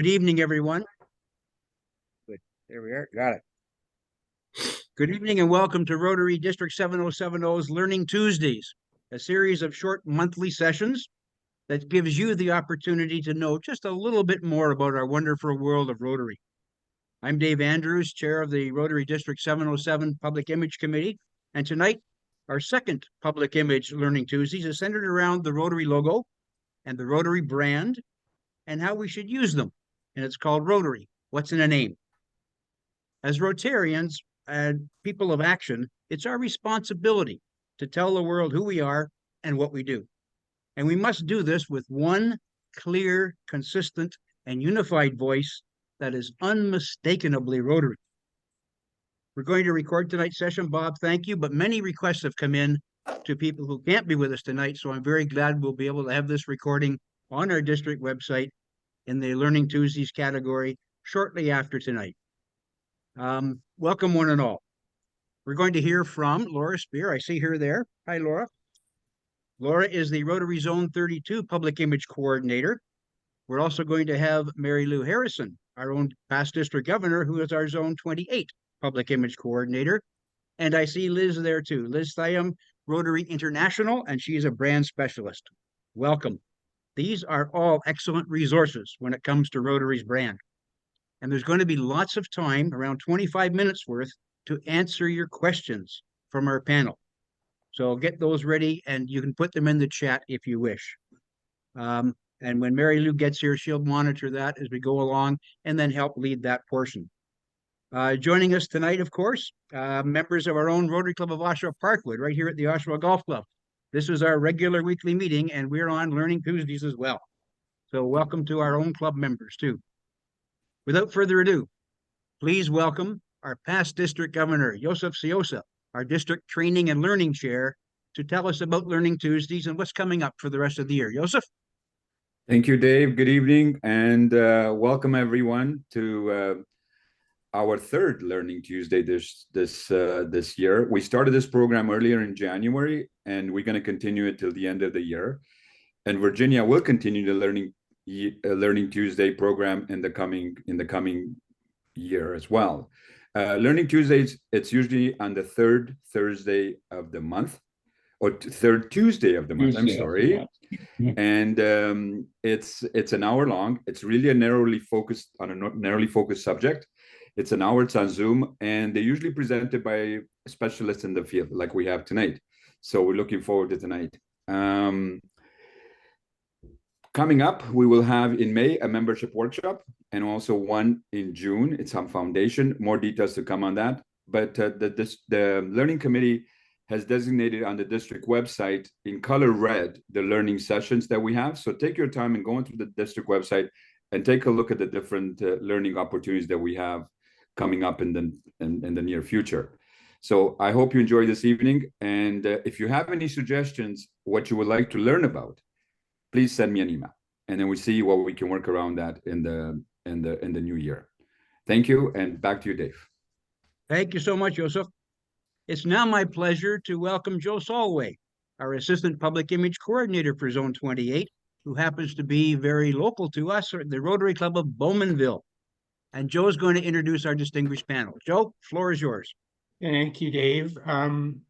Good evening, everyone. Good. There we are. Got it. Good evening and welcome to Rotary District 7070's Learning Tuesdays, a series of short monthly sessions that gives you the opportunity to know just a little bit more about our wonderful world of Rotary. I'm Dave Andrews, chair of the Rotary District 707 Public Image Committee, and tonight our second Public Image Learning Tuesdays is centered around the Rotary logo and the Rotary brand and how we should use them. And it's called Rotary. What's in a name? As Rotarians and people of action, it's our responsibility to tell the world who we are and what we do. And we must do this with one clear, consistent, and unified voice that is unmistakably Rotary. We're going to record tonight's session, Bob, thank you, but many requests have come in to people who can't be with us tonight, so I'm very glad we'll be able to have this recording on our district website in the Learning Tuesdays category shortly after tonight. Welcome one and all. We're going to hear from Laura Spear. I see her there. Hi, Laura. Laura is the Rotary Zone 32 Public Image Coordinator. We're also going to have Mary Lou Harrison, our own past district governor, who is our Zone 28 Public Image Coordinator. And I see Liz there too. Liz Thiam, Rotary International, and she's a brand specialist. Welcome. These are all excellent resources when it comes to Rotary's brand. And there's going to be lots of time, around 25 minutes worth, to answer your questions from our panel. So get those ready and you can put them in the chat if you wish. And when Mary Lou gets here, she'll monitor that as we go along and then help lead that portion. Joining us tonight, of course, members of our own Rotary Club of Oshawa Parkwood, right here at the Oshawa Golf Club. This is our regular weekly meeting, and we're on Learning Tuesdays as well. So welcome to our own club members, too. Without further ado, please welcome our past district governor, Joseph Siosa, our district training and learning chair, to tell us about Learning Tuesdays and what's coming up for the rest of the year. Joseph? Thank you, Dave. Good evening, and welcome everyone to our third Learning Tuesday this year. We started this program earlier in January, and we're going to continue it till the end of the year. And Virginia will continue the Learning Tuesday program in the coming year as well. Learning Tuesdays, it's usually on the third Thursday of the month, or third Tuesday of the month. I'm sorry. And it's an hour long. It's really a narrowly focused subject. It's an hour. It's on Zoom, and they're usually presented by specialists in the field, like we have tonight. So we're looking forward to tonight. Coming up, we will have in May a membership workshop, and also one in June. It's on foundation. More details to come on that. But the Learning Committee has designated on the district website in color red the learning sessions that we have. So take your time and go into the district website and take a look at the different learning opportunities that we have coming up in the near future. So I hope you enjoy this evening. And if you have any suggestions, what you would like to learn about, please send me an email, and then we see what we can work around that in the new year. Thank you, and back to you, Dave. Thank you so much, Joseph. It's now my pleasure to welcome Joe Solway, our Assistant Public Image Coordinator for Zone 28, who happens to be very local to us, the Rotary Club of Bowmanville. And Joe is going to introduce our distinguished panel. Joe, floor is yours. Thank you, Dave. So I'm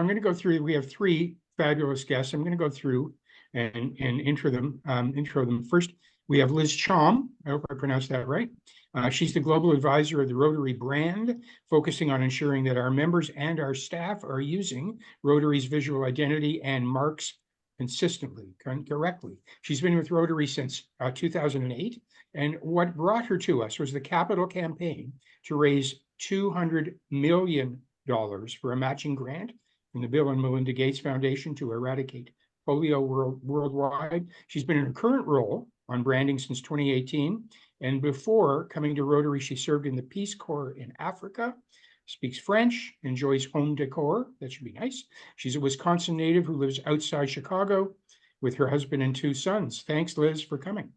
going to go through, we have three fabulous guests. I'm going to go through and intro them. First, we have Liz Chom. I hope I pronounced that right. She's the global advisor of the Rotary brand, focusing on ensuring that our members and our staff are using Rotary's visual identity and marks consistently, correctly. She's been with Rotary since 2008, and what brought her to us was the capital campaign to raise $200 million for a matching grant from the Bill and Melinda Gates Foundation to eradicate polio worldwide. She's been in her current role on branding since 2018, and before coming to Rotary, she served in the Peace Corps in Africa, speaks French, enjoys home decor. That should be nice. She's a Wisconsin native who lives outside Chicago with her husband and two sons. Thanks, Liz, for coming.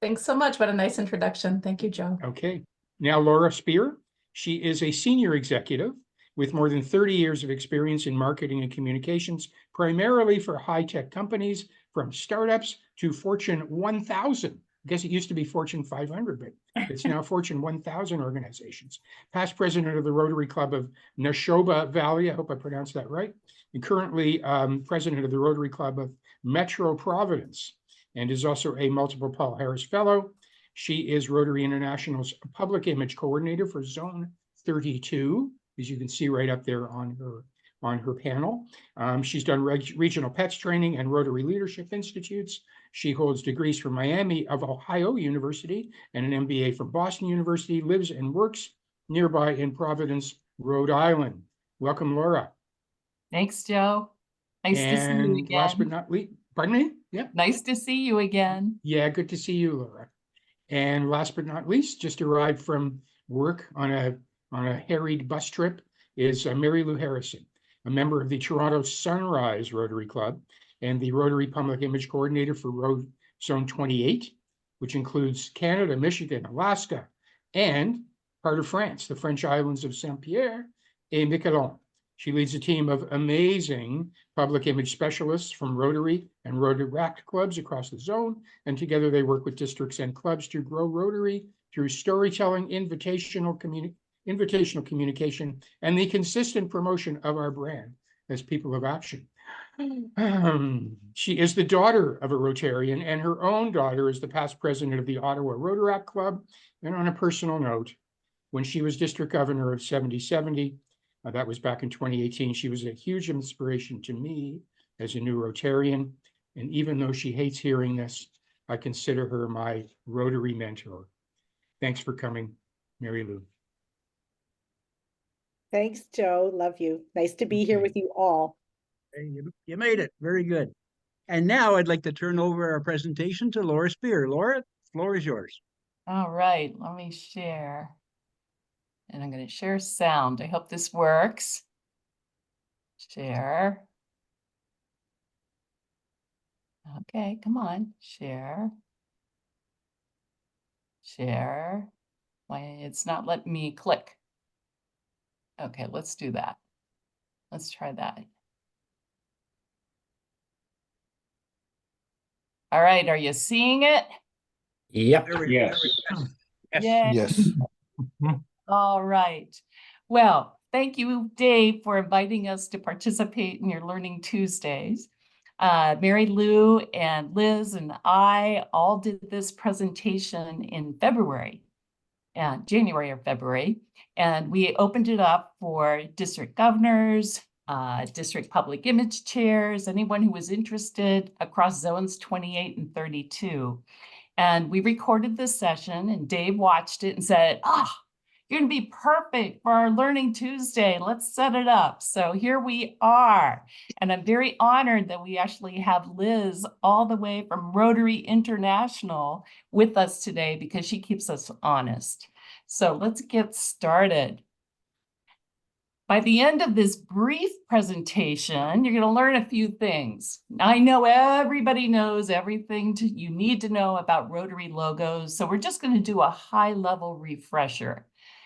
Thanks so much. What a nice introduction. Thank you, Joe. Okay. Now, Laura Spear. She is a senior executive with more than 30 years of experience in marketing and communications, primarily for high-tech companies, from startups to Fortune 1000 I guess it used to be Fortune 500, but it's now Fortune 1000 organizations. Past president of the Rotary Club of Neshoba Valley, I hope I pronounced that right, and currently president of the Rotary Club of Metro Providence, and is also a multiple Paul Harris Fellow. She is Rotary International's Public Image Coordinator for Zone 32, as you can see right up there on her panel. She's done regional PETS training and Rotary Leadership Institutes. She holds degrees from Miami of Ohio University and an MBA from Boston University, lives and works nearby in Providence, Rhode Island. Welcome, Laura. Thanks, Joe. Nice to see you And last but again. not least, pardon me? Yeah. Nice to see you again. Yeah, good to see you, Laura. And last but not least, just arrived from work on a harried bus trip is Mary Lou Harrison, a member of the Toronto Sunrise Rotary Club and the Rotary Public Image Coordinator for Zone 28, which includes Canada, Michigan, Alaska, and part of France, the French islands of Saint-Pierre et Miquelon. She leads a team of amazing public image specialists from Rotary and Rotary-What clubs across the zone, and together they work with districts and clubs to grow Rotary through storytelling, invitational communication, and the consistent promotion of our brand as people of action. She is the daughter of a Rotarian, and her own daughter is the past president of the Ottawa Rotary Club. And on a personal note, when she was district governor of 7070, that was back in 2018, she was a huge inspiration to me as a new Rotarian. And even though she hates hearing this, I consider her my Rotary mentor. Thanks for coming, Mary Lou. Thanks, Joe. Love you. Nice to be here Okay. with you all. Hey, you made it. Very good. And now I'd like to turn over our presentation to Laura Spear. Laura, the floor is yours. All right, let me share. And I'm going to share sound. I hope this works. Share. Okay, come on, share. Share. Why it's not letting me click. Okay, let's do that. Let's try that. All right, are you seeing it? Yep. There we go. Yes. Yay. Yes. All right. Well, thank you, Dave, for inviting us to participate in your Learning Tuesdays. Mary Lou and Liz and I all did this presentation in February, January or February, and we opened it up for district governors, district public image chairs, anyone who was interested across zones 28 and 32. And we recorded this session and Dave watched it and said, you're going to be perfect for our Learning Tuesday. Let's set it up. So here we are. And I'm very honored that we actually have Liz all the way from Rotary International with us today because she keeps us honest. So let's get started. By the end of this brief presentation, you're going to learn a few things. I know everybody knows everything you need to know about Rotary logos, so we're just going to do a high-level refresher.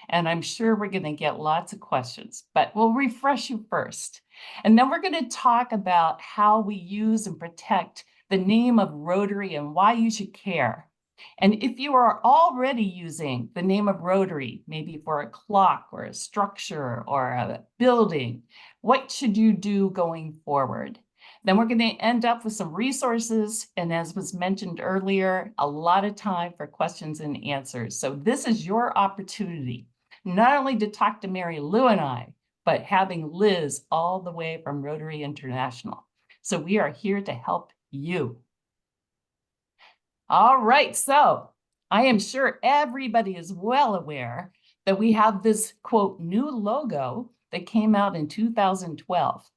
And I'm sure we're going to get lots of questions, but we'll refresh you first. And then we're going to talk about how we use and protect the name of Rotary and why you should care. And if you are already using the name of Rotary, maybe for a clock or a structure or a building, what should you do going forward? Then we're going to end up with some resources. And as was mentioned earlier, a lot of time for questions and answers. So this is your opportunity, not only to talk to Mary Lou and I, but having Liz all the way from Rotary International. So we are here to help you. All right, so I am sure everybody is well aware that we have this, quote, new logo that came out in 2012.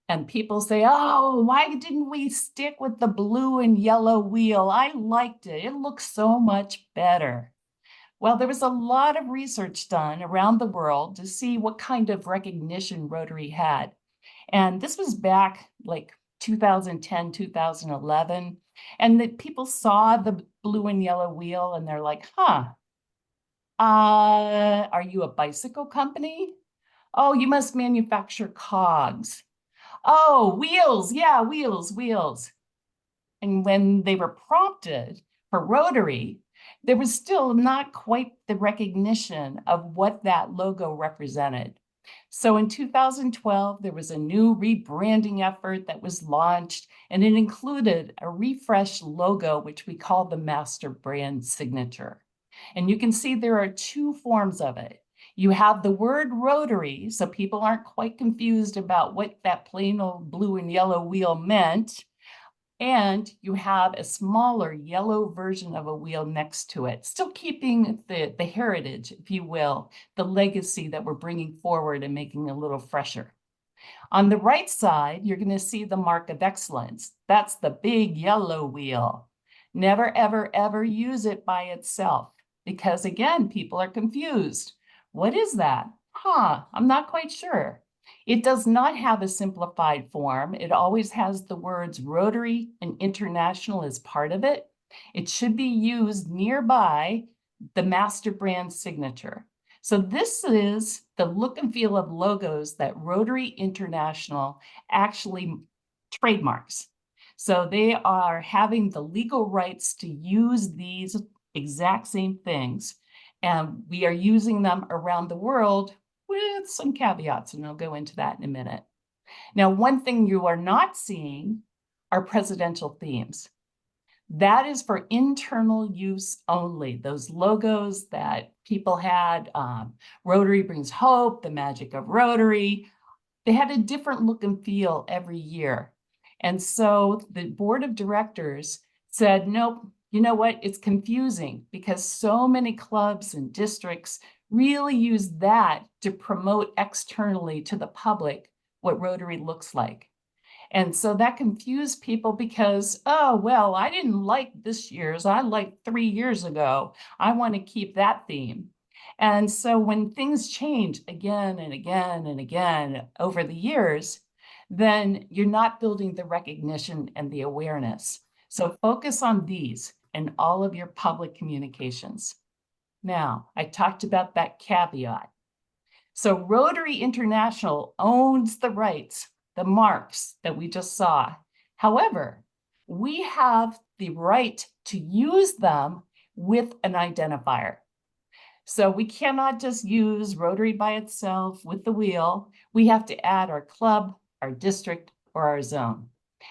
And people say, oh, why didn't we stick with the blue and yellow wheel? I liked it. It looks so much better. Well, there was a lot of research done around the world to see what kind of recognition Rotary had. And this was back like 2010, 2011. And the people saw the blue and yellow wheel and they're like, are you a bicycle company? Oh, you must manufacture cogs. Oh, wheels. Yeah, wheels. And when they were prompted, for Rotary, there was still not quite the recognition of what that logo represented. So in 2012, there was a new rebranding effort that was launched, and it included a refreshed logo, which we call the master brand signature. And you can see there are two forms of it. You have the word Rotary, so people aren't quite confused about what that plain old blue and yellow wheel meant. And you have a smaller yellow version of a wheel next to it, still keeping the heritage, if you will, the legacy that we're bringing forward and making a little fresher. On the right side, you're going to see the mark of excellence. That's the big yellow wheel. Never, ever, ever use it by itself because, again, people are confused. What is that? I'm not quite sure. It does not have a simplified form. It always has the words Rotary and International as part of it. It should be used nearby the master brand signature. So this is the look and feel of logos that Rotary International actually trademarks. So they are having the legal rights to use these exact same things. And we are using them around the world with some caveats, and I'll go into that in a minute. Now, one thing you are not seeing are presidential themes. That is for internal use only. Those logos that people had, Rotary brings hope, the magic of Rotary, they had a different look and feel every year. And so the board of directors said, nope, you know what? It's confusing because so many clubs and districts really use that to promote externally to the public what Rotary looks like. And so that confused people because, oh, well, I didn't like this year's, I liked 3 years ago. I want to keep that theme. And so when things change again and again and again over the years, then you're not building the recognition and the awareness. So focus on these in all of your public communications. Now, I talked about that caveat. So Rotary International owns the rights, the marks that we just saw. However, we have the right to use them with an identifier. So we cannot just use Rotary by itself with the wheel. We have to add our club, our district, or our zone.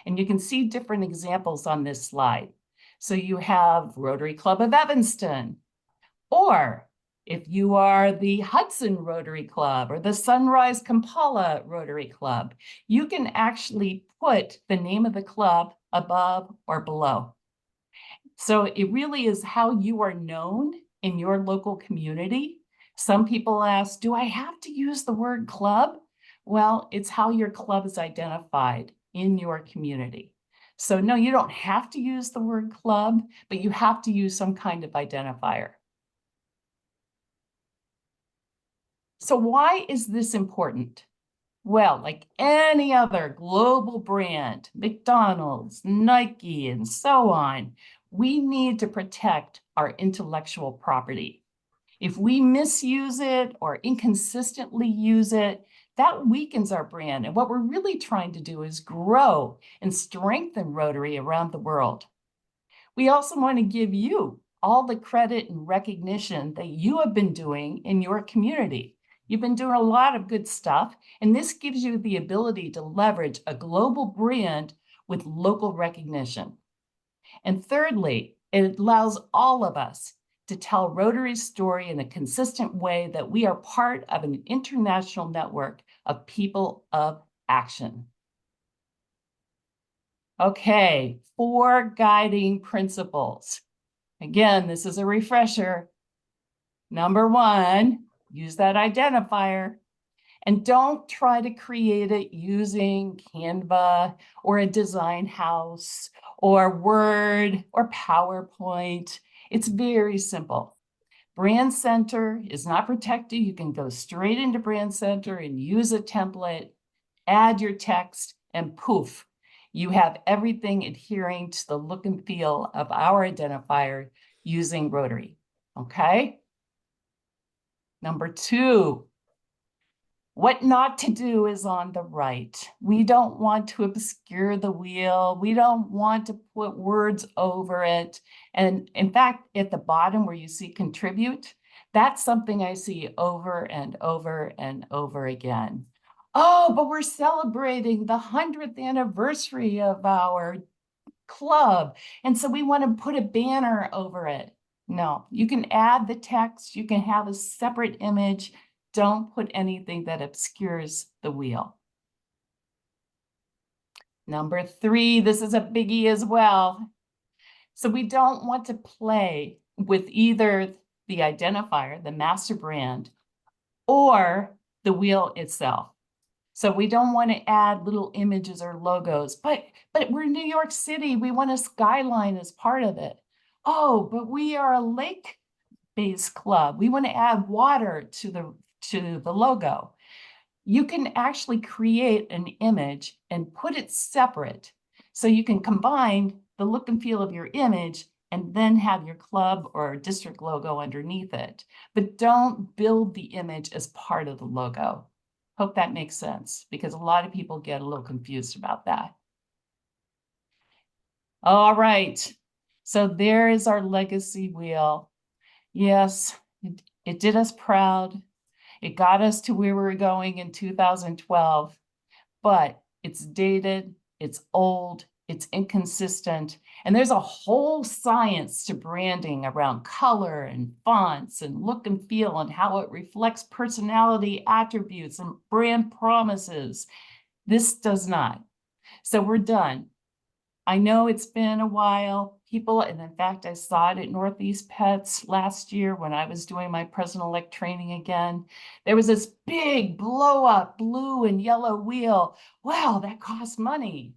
And you can see different examples on this slide. So you have Rotary Club of Evanston, or if you are the Hudson Rotary Club or the Sunrise Kampala Rotary Club, you can actually put the name of the club above or below. So it really is how you are known in your local community. Some people ask, do I have to use the word club? Well, it's how your club is identified in your community. So no, you don't have to use the word club, but you have to use some kind of identifier. So why is this important? Well, like any other global brand, McDonald's, Nike, and so on, we need to protect our intellectual property. If we misuse it or inconsistently use it, that weakens our brand. And what we're really trying to do is grow and strengthen Rotary around the world. We also want to give you all the credit and recognition that you have been doing in your community. You've been doing a lot of good stuff, and this gives you the ability to leverage a global brand with local recognition. And thirdly, it allows all of us to tell Rotary's story in a consistent way that we are part of an international network of people of action. Okay, 4 guiding principles. Again, this is a refresher. Number 1, use that identifier. And don't try to create it using Canva or a design house or Word or PowerPoint. It's very simple. Brand Center is not protected. You can go straight into Brand Center and use a template, add your text, and poof, you have everything adhering to the look and feel of our identifier using Rotary. Okay? Number 2, What not to do is on the right. We don't want to obscure the wheel. We don't want to put words over it. And in fact, at the bottom where you see contribute, that's something I see over and over and over again. Oh, but we're celebrating the 100th anniversary of our club. And so we want to put a banner over it. No, you can add the text. You can have a separate image. Don't put anything that obscures the wheel. Number 3, this is a biggie as well. So we don't want to play with either the identifier, the master brand, or the wheel itself. So we don't want to add little images or logos, but we're in New York City. We want a skyline as part of it. Oh, but we are a lake-based club. We want to add water to the logo. You can actually create an image and put it separate. So you can combine the look and feel of your image and then have your club or district logo underneath it. But don't build the image as part of the logo. Hope that makes sense, because a lot of people get a little confused about that. All right, so there is our legacy wheel. Yes, it did us proud. It got us to where we were going in 2012, but it's dated, it's old, it's inconsistent, and there's a whole science to branding around color and fonts and look and feel and how it reflects personality attributes and brand promises. This does not. So we're done. I know it's been a while. People, and in fact, I saw it at Northeast Pets last year when I was doing my president-elect training again. There was this big blow-up blue and yellow wheel. Wow, that costs money.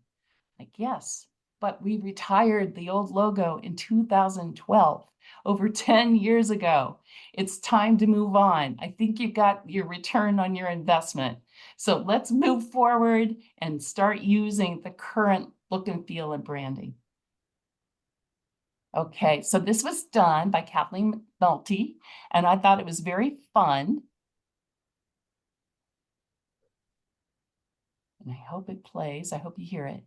Like, yes, but we retired the old logo in 2012, over 10 years ago. It's time to move on. I think you got your return on your investment. So let's move forward and start using the current look and feel and branding. Okay, so this was done by Kathleen McNulty, and I thought it was very fun. And I hope it plays. I hope you hear it.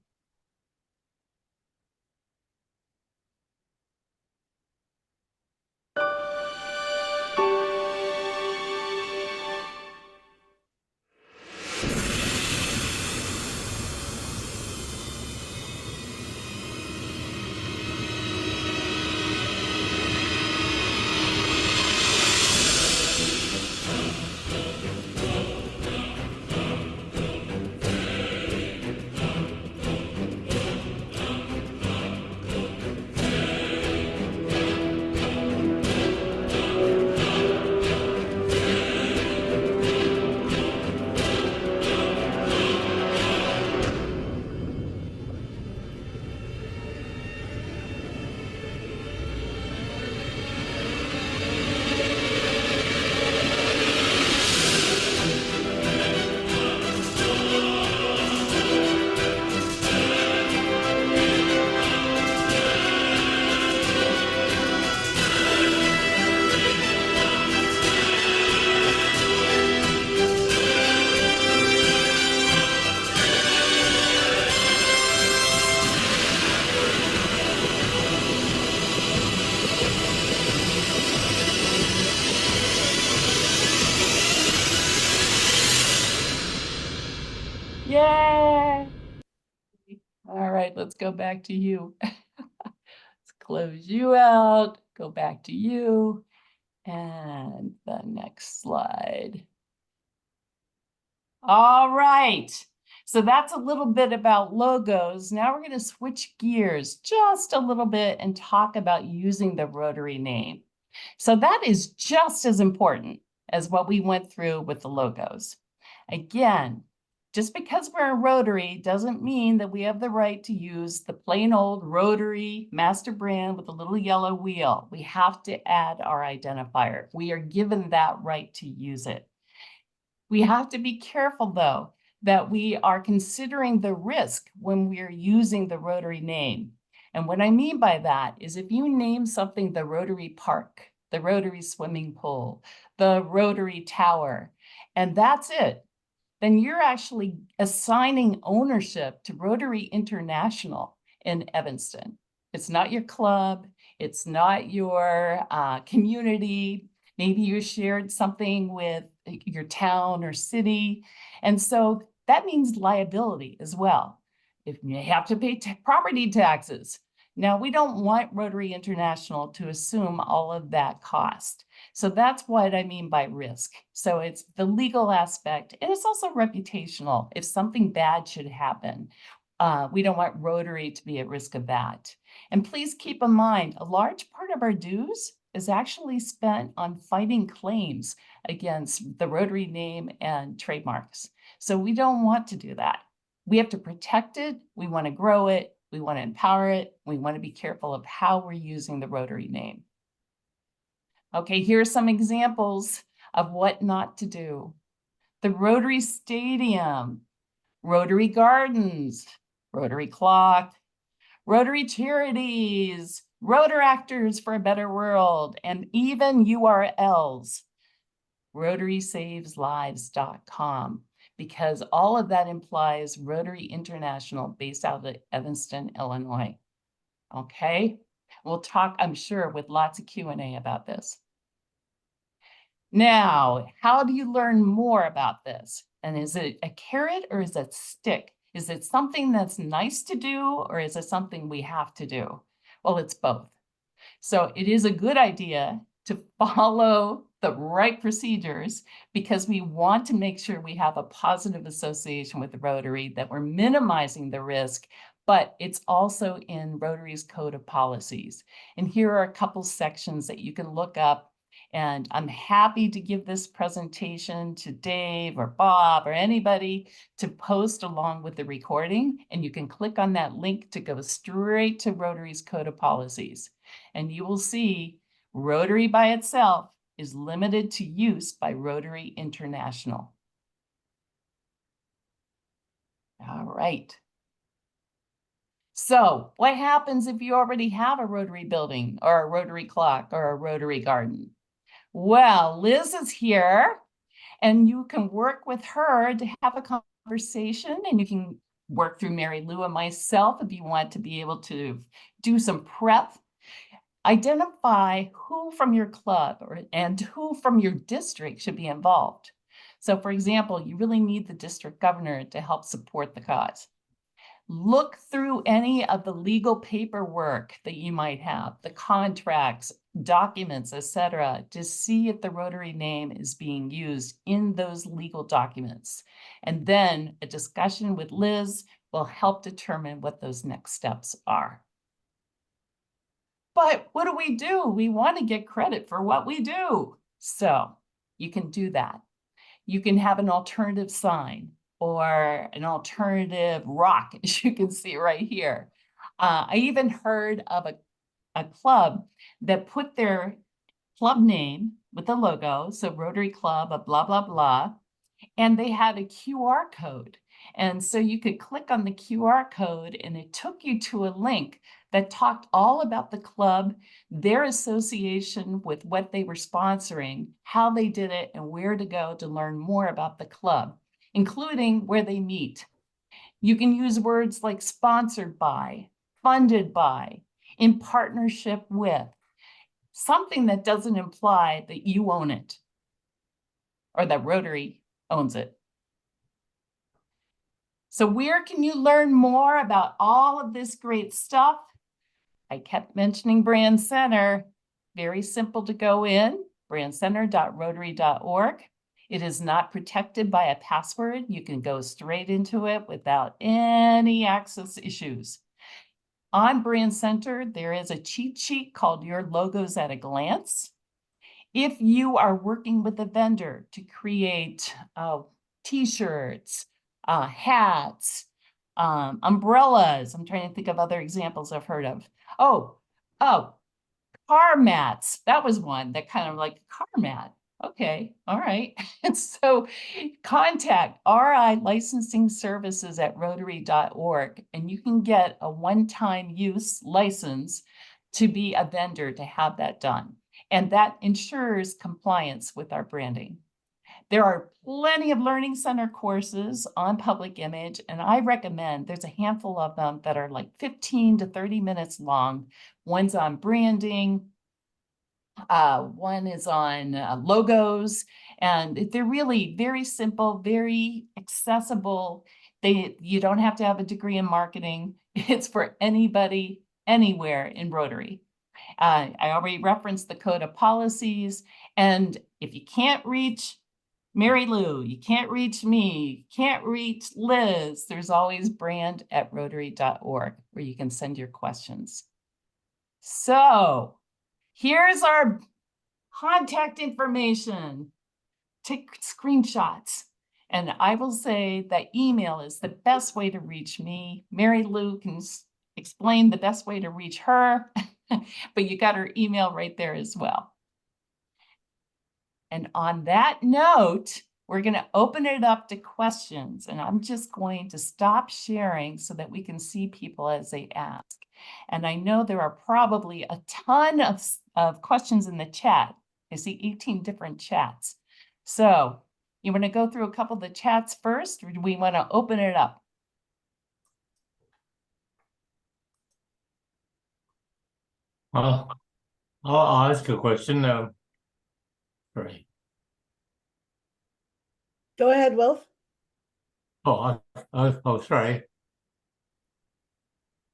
Yay! All right, let's go back to you. Let's close you out, go back to you, and the next slide. All right, so that's a little bit about logos. Now we're going to switch gears just a little bit and talk about using the Rotary name. So that is just as important as what we went through with the logos. Again, just because we're a Rotary doesn't mean that we have the right to use the plain old Rotary master brand with a little yellow wheel. We have to add our identifier. We are given that right to use it. We have to be careful, though, that we are considering the risk when we are using the Rotary name. And what I mean by that is if you name something the Rotary Park, the Rotary Swimming Pool, the Rotary Tower, and that's it, then you're actually assigning ownership to Rotary International in Evanston. It's not your club, it's not your community. Maybe you shared something with your town or city. And so that means liability as well. If you have to pay property taxes. Now, we don't want Rotary International to assume all of that cost. So that's what I mean by risk. So it's the legal aspect, and it's also reputational. If something bad should happen, we don't want Rotary to be at risk of that. And please keep in mind, a large part of our dues is actually spent on fighting claims against the Rotary name and trademarks. So we don't want to do that. We have to protect it. We want to grow it. We want to empower it. We want to be careful of how we're using the Rotary name. Okay, here are some examples of what not to do. The Rotary Stadium, Rotary Gardens, Rotary Clock, Rotary Charities, Rotaractors for a Better World, and even URLs, RotarySavesLives.com, because all of that implies Rotary International based out of Evanston, Illinois. Okay, we'll talk, I'm sure, with lots of Q&A about this. Now, how do you learn more about this? And is it a carrot or is it a stick? Is it something that's nice to do or is it something we have to do? Well, it's both. So it is a good idea to follow the right procedures because we want to make sure we have a positive association with the Rotary, that we're minimizing the risk, but it's also in Rotary's Code of Policies. And here are a couple sections that you can look up. And I'm happy to give this presentation to Dave or Bob or anybody to post along with the recording. And you can click on that link to go straight to Rotary's Code of Policies. And you will see Rotary by itself is limited to use by Rotary International. All right. So what happens if you already have a Rotary building or a Rotary clock or a Rotary garden? Well, Liz is here and you can work with her to have a conversation, and you can work through Mary Lou and myself if you want to be able to do some prep. Identify who from your club and who from your district should be involved. So for example, you really need the district governor to help support the cause. Look through any of the legal paperwork that you might have, the contracts, documents, etc., to see if the Rotary name is being used in those legal documents. And then a discussion with Liz will help determine what those next steps are. But what do? We want to get credit for what we do. So you can do that. You can have an alternative sign or an alternative rock, as you can see right here. I even heard of a club that put their club name with the logo, so Rotary Club of blah, blah, blah, and they had a QR code. And so you could click on the QR code and it took you to a link that talked all about the club, their association with what they were sponsoring, how they did it, and where to go to learn more about the club, including where they meet. You can use words like sponsored by, funded by, in partnership with, something that doesn't imply that you own it or that Rotary owns it. So where can you learn more about all of this great stuff? I kept mentioning Brand Center. Very simple to go in, brandcenter.rotary.org. It is not protected by a password. You can go straight into it without any access issues. On Brand Center, there is a cheat sheet called Your Logos at a Glance. If you are working with a vendor to create t-shirts, hats, umbrellas, I'm trying to think of other examples I've heard of. Oh, car mats. That was one that kind of like a car mat. Okay, all right. And so contact RI Licensing Services at Rotary.org, and you can get a one-time use license to be a vendor to have that done. And that ensures compliance with our branding. There are plenty of Learning Center courses on public image, and I recommend there's a handful of them that are like 15 to 30 minutes long. One's on branding, one is on logos, and they're really very simple, very accessible. You don't have to have a degree in marketing. It's for anybody, anywhere in Rotary. I already referenced the code of policies, and if you can't reach Mary Lou, you can't reach me, you can't reach Liz, there's always brand@rotary.org where you can send your questions. So here's our contact information. Take screenshots. And I will say that email is the best way to reach me. Mary Lou can explain the best way to reach her, but you got her email right there as well. And on that note, we're going to open it up to questions. And I'm just going to stop sharing so that we can see people as they ask. And I know there are probably a ton of questions in the chat. I see 18 different chats. So you want to go through a couple of the chats first, or do we want to open it up? I'll ask a question. Sorry. Go ahead, Wilf. Sorry.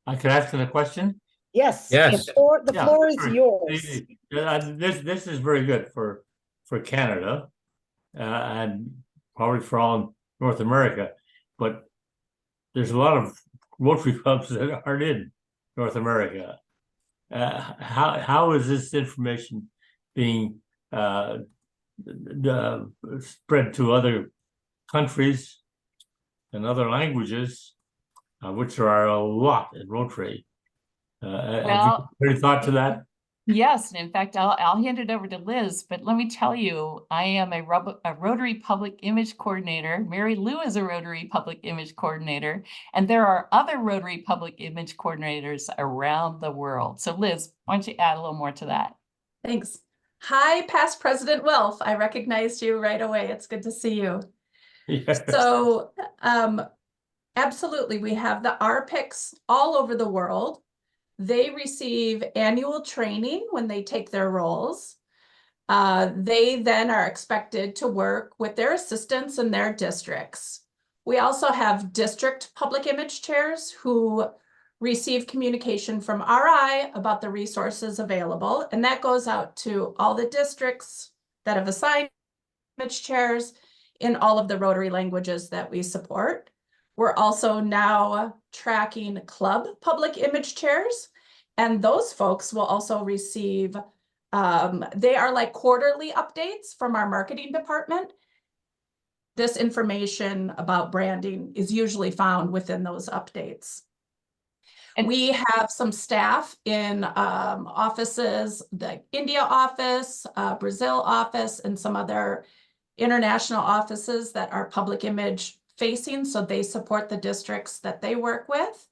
I could ask a question. Yes. Yes. The floor is Sure. yours. This is very good for Canada and probably for all North America, but there's a lot of Rotary clubs that aren't in North America. How is this information being spread to other countries and other languages, which there are a lot in Rotary? Have you any thought to that? Yes, and in fact, I'll hand it over to Liz, but let me tell you, I am a Rotary Public Image Coordinator. Mary Lou is a Rotary Public Image Coordinator, and there are other Rotary Public Image Coordinators around the world. So Liz, why don't you add a little more to that? Thanks. Hi, past President Wilf. I recognized you right away. It's good to see you. Yes. So absolutely, we have the RPICs all over the world. They receive annual training when they take their roles. They then are expected to work with their assistants in their districts. We also have district public image chairs who receive communication from RI about the resources available, and that goes out to all the districts that have assigned image chairs in all of the Rotary languages that we support. We're also now tracking club public image chairs, and those folks will also receive, they are like quarterly updates from our marketing department. This information about branding is usually found within those updates. And we have some staff in offices, the India office, Brazil office, and some other international offices that are public image facing, so they support the districts that they work with.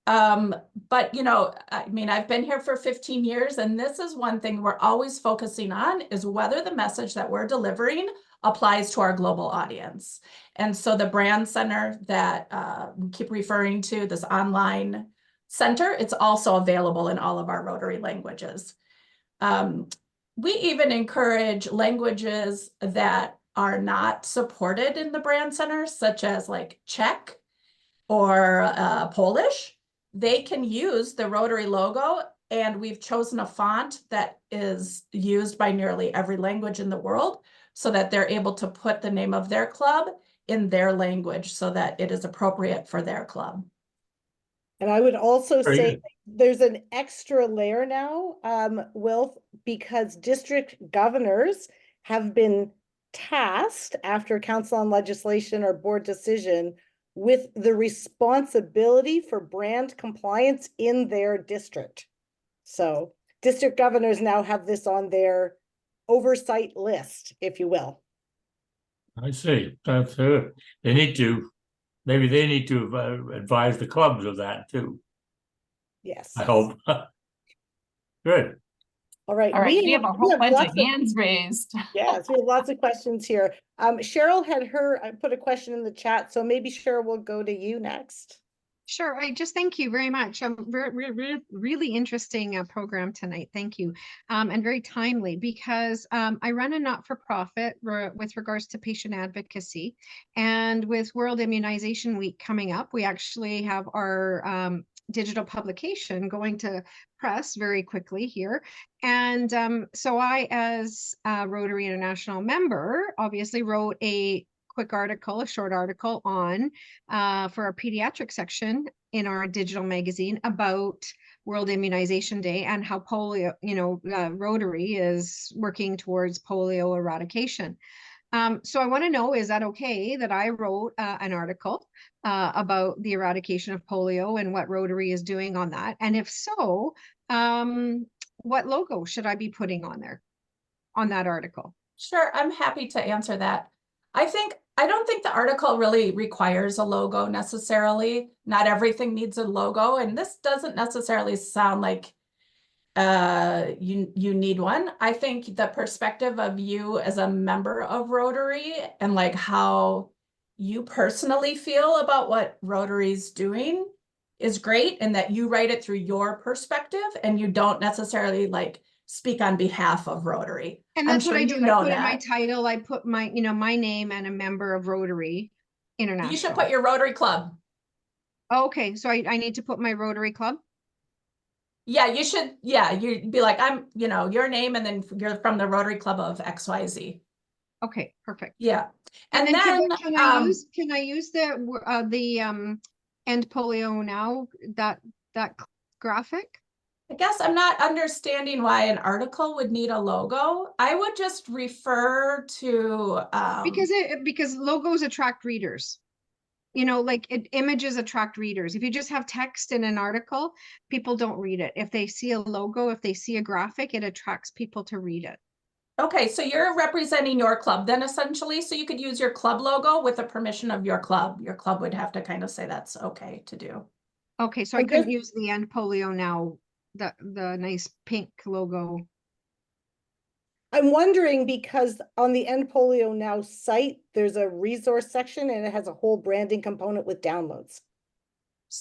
But you know, I mean, I've been here for 15 years, and this is one thing we're always focusing on, is whether the message that we're delivering applies to our global audience. And so the brand center that we keep referring to, this online center, it's also available in all of our Rotary languages. We even encourage languages that are not supported in the brand center, such as like Czech or Polish. They can use the Rotary logo, and we've chosen a font that is used by nearly every language in the world so that they're able to put the name of their club in their language so that it is appropriate for their club. And I would also Very say good. there's an extra layer now, Wilf, because district governors have been tasked after Council on Legislation or board decision with the responsibility for brand compliance in their district. So district governors now have this on their oversight list, if you will. I see. That's good. They need to, maybe they need to advise the clubs of that too, Yes. I hope. Good. All right. All right, we have a whole bunch of lots hands raised. Yes, we have lots of questions here. Cheryl had put a question in the chat, so maybe Cheryl will go to you next. Sure. Thank you very much. Really interesting program tonight. Thank you. And very timely because I run a not-for-profit with regards to patient advocacy. And with World Immunization Week coming up, we actually have our digital publication going to press very quickly here. And so I, as a Rotary International member, obviously wrote a short article on for our pediatric section in our digital magazine about World Immunization Day and how polio, Rotary is working towards polio eradication. So I want to know, is that okay that I wrote an article about the eradication of polio and what Rotary is doing on that? And if so, what logo should I be putting on there, on that article? Sure, I'm happy to answer that. I don't think the article really requires a logo necessarily. Not everything needs a logo, and this doesn't necessarily sound like you need one. I think the perspective of you as a member of Rotary and like how you personally feel about what Rotary's doing is great, and that you write it through your perspective and you don't necessarily like speak on behalf of Rotary. And that's I'm what sure I do. you know I put in my that. title, I put my, my name and a member of Rotary International. You should put your Rotary Club. Okay, so I need to put my Rotary Club? Yeah, you should. Yeah, you'd be like, I'm, your name, and then you're from the Rotary Club of XYZ. Okay, perfect. Yeah. And And then then, can I use the End Polio Now, that graphic? I guess I'm not understanding why an article would need a logo. I would just refer to Because logos attract readers. Images attract readers. If you just have text in an article, people don't read it. If they see a logo, if they see a graphic, it attracts people to read it. Okay, so you're representing your club then essentially, so you could use your club logo with the permission of your club. Your club would have to kind of say that's okay to do. Okay, so I couldn't use the End Polio Now, the nice pink logo. I'm wondering because on the End Polio Now site, there's a resource section and it has a whole branding component with downloads.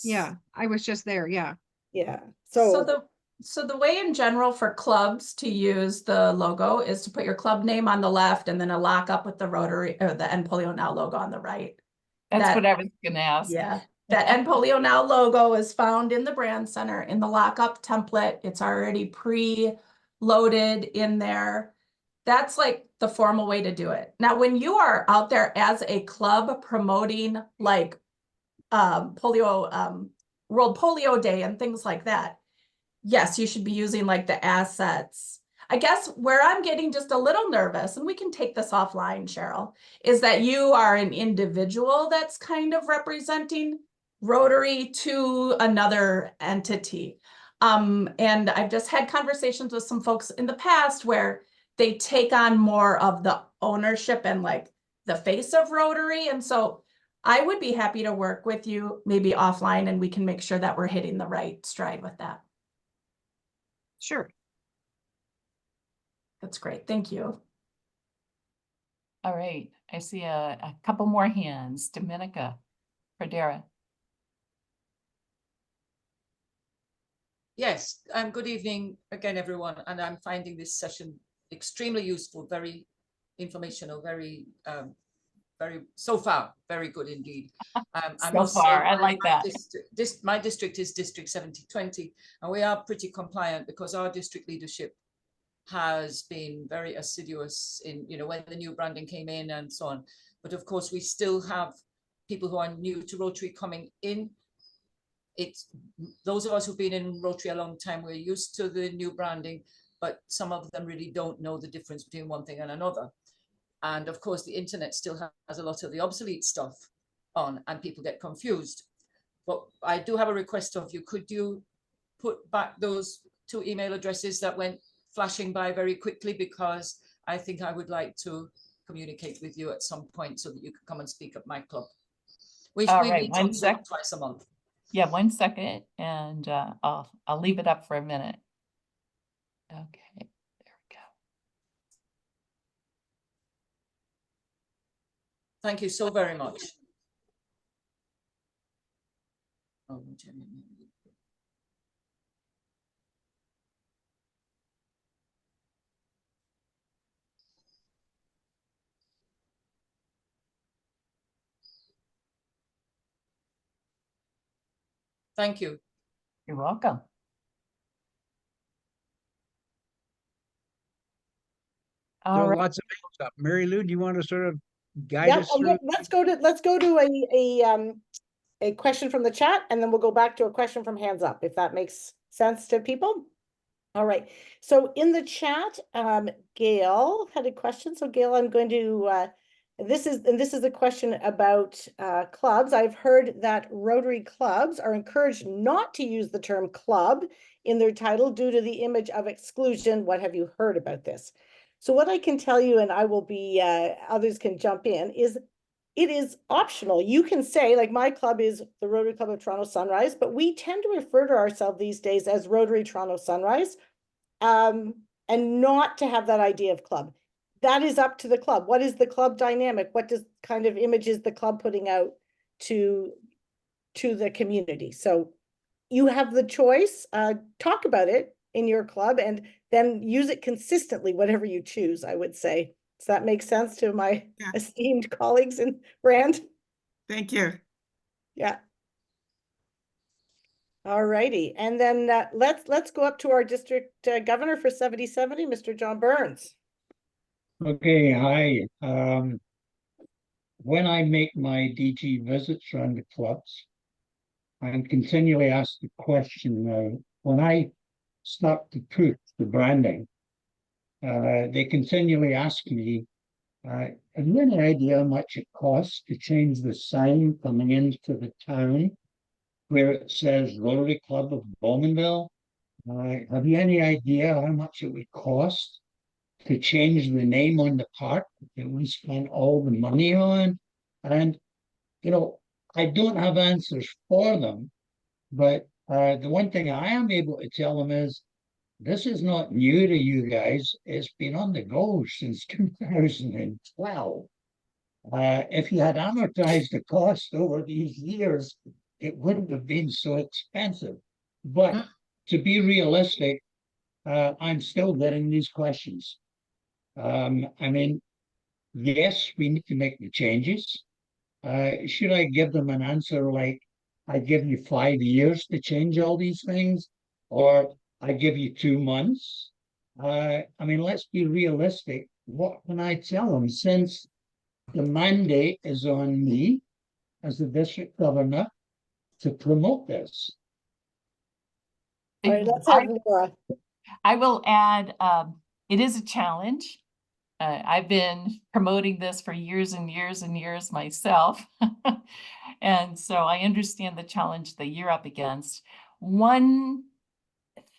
Yeah, I was just there. Yeah. Yeah. So the way in general for clubs to use the logo is to put your club name on the left and then a lock up with the Rotary or the End Polio Now logo on the right. That's what I was going to ask. Yeah. That End Polio Now logo is found in the brand center in the lockup template. It's already pre-loaded in there. That's like the formal way to do it. Now, when you are out there as a club promoting like polio, World Polio Day and things like that, yes, you should be using like the assets. I guess where I'm getting just a little nervous, and we can take this offline, Cheryl, is that you are an individual that's kind of representing Rotary to another entity. And I've just had conversations with some folks in the past where they take on more of the ownership and like the face of Rotary. And so I would be happy to work with you maybe offline, and we can make sure that we're hitting the right stride with that. Sure. That's great. Thank you. All right. I see a couple more hands. Dominica, Pradera. Yes, good evening again, everyone. And I'm finding this session extremely useful, very informational, very, so far, very good indeed. I like that. My district is District 7020, and we are pretty compliant because our district leadership has been very assiduous in, when the new branding came in and so on. But of course, we still have people who are new to Rotary coming in. It's those of us who've been in Rotary a long time, we're used to the new branding, but some of them really don't know the difference between one thing and another. And of course, the internet still has a lot of the obsolete stuff on, and people get confused. But I do have a request of you. Could you put back those 2 email addresses that went flashing by very quickly, because I think I would like to communicate with you at some point so that you can come and speak at my club. We meet twice a month. Yeah, 1 second, and I'll leave it up for a minute. Okay. Thank you so very much. Oh, Jenny. Thank you. You're welcome. There All are right. lots of things up. Mary Lou, do you want to sort of guide Yeah, us through? let's go to a question from the chat, and then we'll go back to a question from hands up, if that makes sense to people. All right, so in the chat, Gail had a question. So Gail, I'm going to, this is a question about clubs. I've heard that Rotary clubs are encouraged not to use the term club in their title due to the image of exclusion. What have you heard about this? So what I can tell you, and I will be, others can jump in, is it is optional. You can say, like, my club is the Rotary Club of Toronto Sunrise, but we tend to refer to ourselves these days as Rotary Toronto Sunrise, and not to have that idea of club. That is up to the club. What is the club dynamic? What does kind of images the club putting out to the community? So you have the choice. Talk about it in your club and then use it consistently, whatever you choose, I would say. Does that make sense to my esteemed colleagues in Brand? Thank you. Yeah. All righty. And then let's go up to our district governor for 7070, Mr. John Burns. Okay, hi. When I make my DT visits around the clubs, I'm continually asked the question, when I start to put the branding, they continually ask me, have you any idea how much it costs to change the sign coming into the town where it says Rotary Club of Bowmanville? Have you any idea how much it would cost to change the name on the park that we spent all the money on? And, you know, I don't have answers for them, but the one thing I am able to tell them is, this is not new to you guys. It's been on the go since 2012. If you had amortized the cost over these years, it wouldn't have been so expensive. But to be realistic, I'm still getting these questions. I mean, yes, we need to make the changes. Should I give them an answer like, I give you 5 years to change all these things, or I give you 2 months? I mean, let's be realistic. What can I tell them? Since the mandate is on me as the district governor to promote this. All right, let's have Laura. I will add, it is a challenge. I've been promoting this for years and years and years myself. And so I understand the challenge that you're up against. One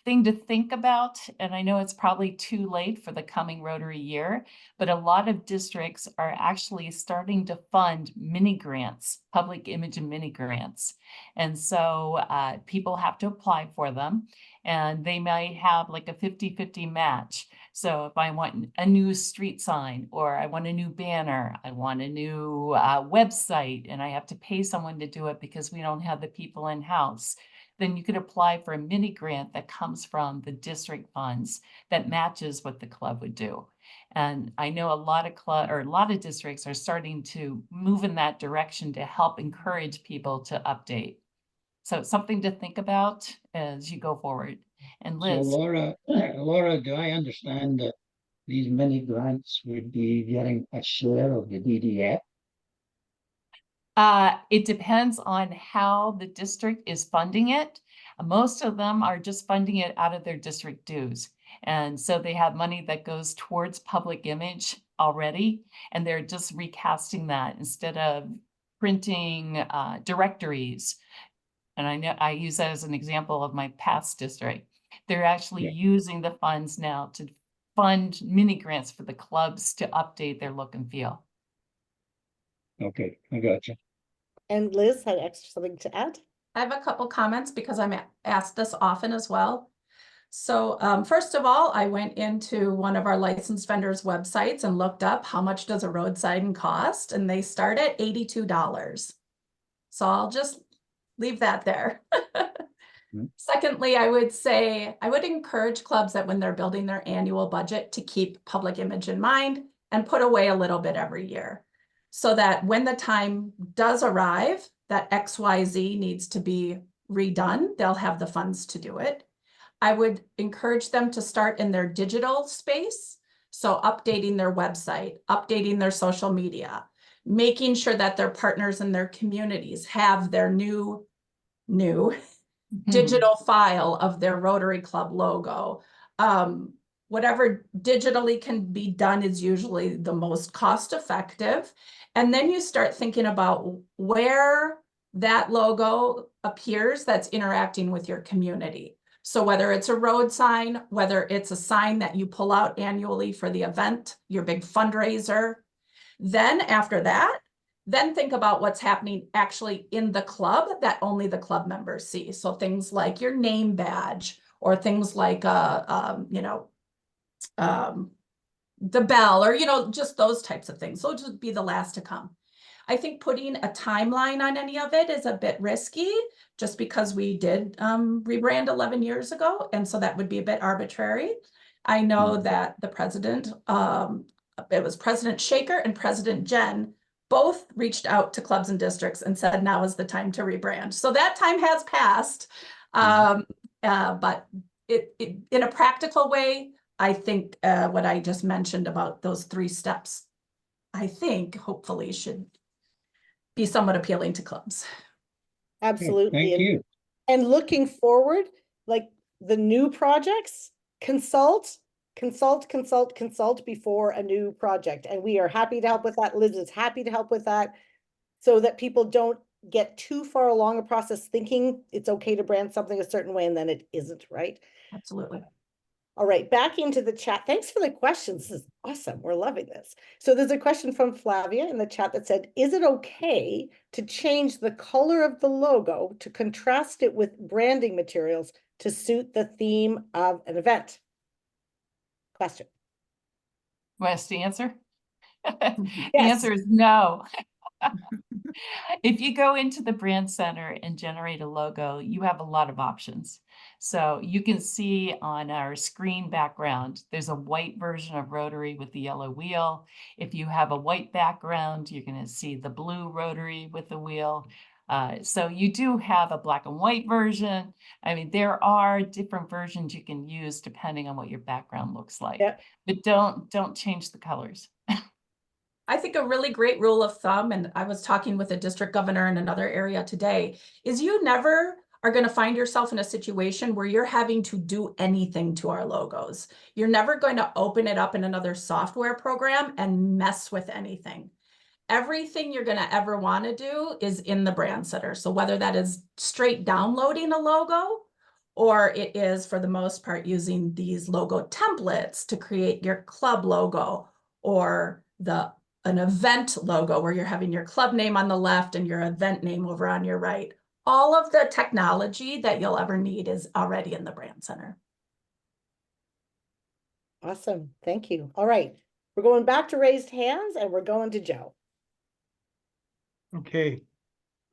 thing to think about, and I know it's probably too late for the coming Rotary year, but a lot of districts are actually starting to fund mini grants, public image and mini grants. And so people have to apply for them, and they might have like a 50-50 match. So if I want a new street sign, or I want a new banner, I want a new website, and I have to pay someone to do it because we don't have the people in-house, then you could apply for a mini grant that comes from the district funds that matches what the club would do. And I know a lot of districts are starting to move in that direction to help encourage people to update. So it's something to think about as you go forward. And Liz. So Laura, do I understand that these mini grants would be getting a share of the DDF? It depends on how the district is funding it. Most of them are just funding it out of their district dues. And so they have money that goes towards public image already, and they're just recasting that instead of printing directories. And I know I use that as an example of my past district. They're actually using the funds now to fund mini grants for the clubs to update their look and feel. Okay, I got you. And Liz had extra something to add. I have a couple comments because I'm asked this often as well. So first of all, I went into one of our licensed vendors' websites and looked up how much does a road sign cost, and they start at $82. So I'll just leave that there. Secondly, I would say I would encourage clubs that when they're building their annual budget to keep public image in mind and put away a little bit every year, so that when the time does arrive that XYZ needs to be redone, they'll have the funds to do it. I would encourage them to start in their digital space. So updating their website, updating their social media, making sure that their partners in their communities have their new digital file of their Rotary Club logo. Whatever digitally can be done is usually the most cost effective. And then you start thinking about where that logo appears that's interacting with your community. So whether it's a road sign, whether it's a sign that you pull out annually for the event, your big fundraiser, then after that, then think about what's happening actually in the club that only the club members see. So things like your name badge, or things like the bell, or just those types of things. So it'll just be the last to come. I think putting a timeline on any of it is a bit risky, just because we did rebrand 11 years ago, and so that would be a bit arbitrary. I know that the president, it was President Shaker and President Jen, both reached out to clubs and districts and said now is the time to rebrand. So that time has passed, but in a practical way, I think what I just mentioned about those 3 steps, I think hopefully should be somewhat appealing to clubs. Absolutely. Thank you. And looking forward, like the new projects, consult before a new project. And we are happy to help with that. Liz is happy to help with that, so that people don't get too far along a process thinking it's okay to brand something a certain way and then it isn't, right? Absolutely. All right, back into the chat. Thanks for the questions. This is awesome. We're loving this. So there's a question from Flavia in the chat that said, is it okay to change the color of the logo to contrast it with branding materials to suit the theme of an event? Question. Want us to answer? The Yes. answer is no. If you go into the brand center and generate a logo, you have a lot of options. So you can see on our screen background, there's a white version of Rotary with the yellow wheel. If you have a white background, you're going to see the blue Rotary with the wheel. So you do have a black and white version. I mean, there are different versions you can use depending on what your background looks like. Yep. But don't change the colors. I think a really great rule of thumb, and I was talking with a district governor in another area today, is you never are going to find yourself in a situation where you're having to do anything to our logos. You're never going to open it up in another software program and mess with anything. Everything you're going to ever want to do is in the brand center. So whether that is straight downloading a logo, or it is for the most part using these logo templates to create your club logo, or an event logo where you're having your club name on the left and your event name over on your right. All of the technology that you'll ever need is already in the brand center. Awesome. Thank you. All right. We're going back to raised hands and we're going to Joe. Okay.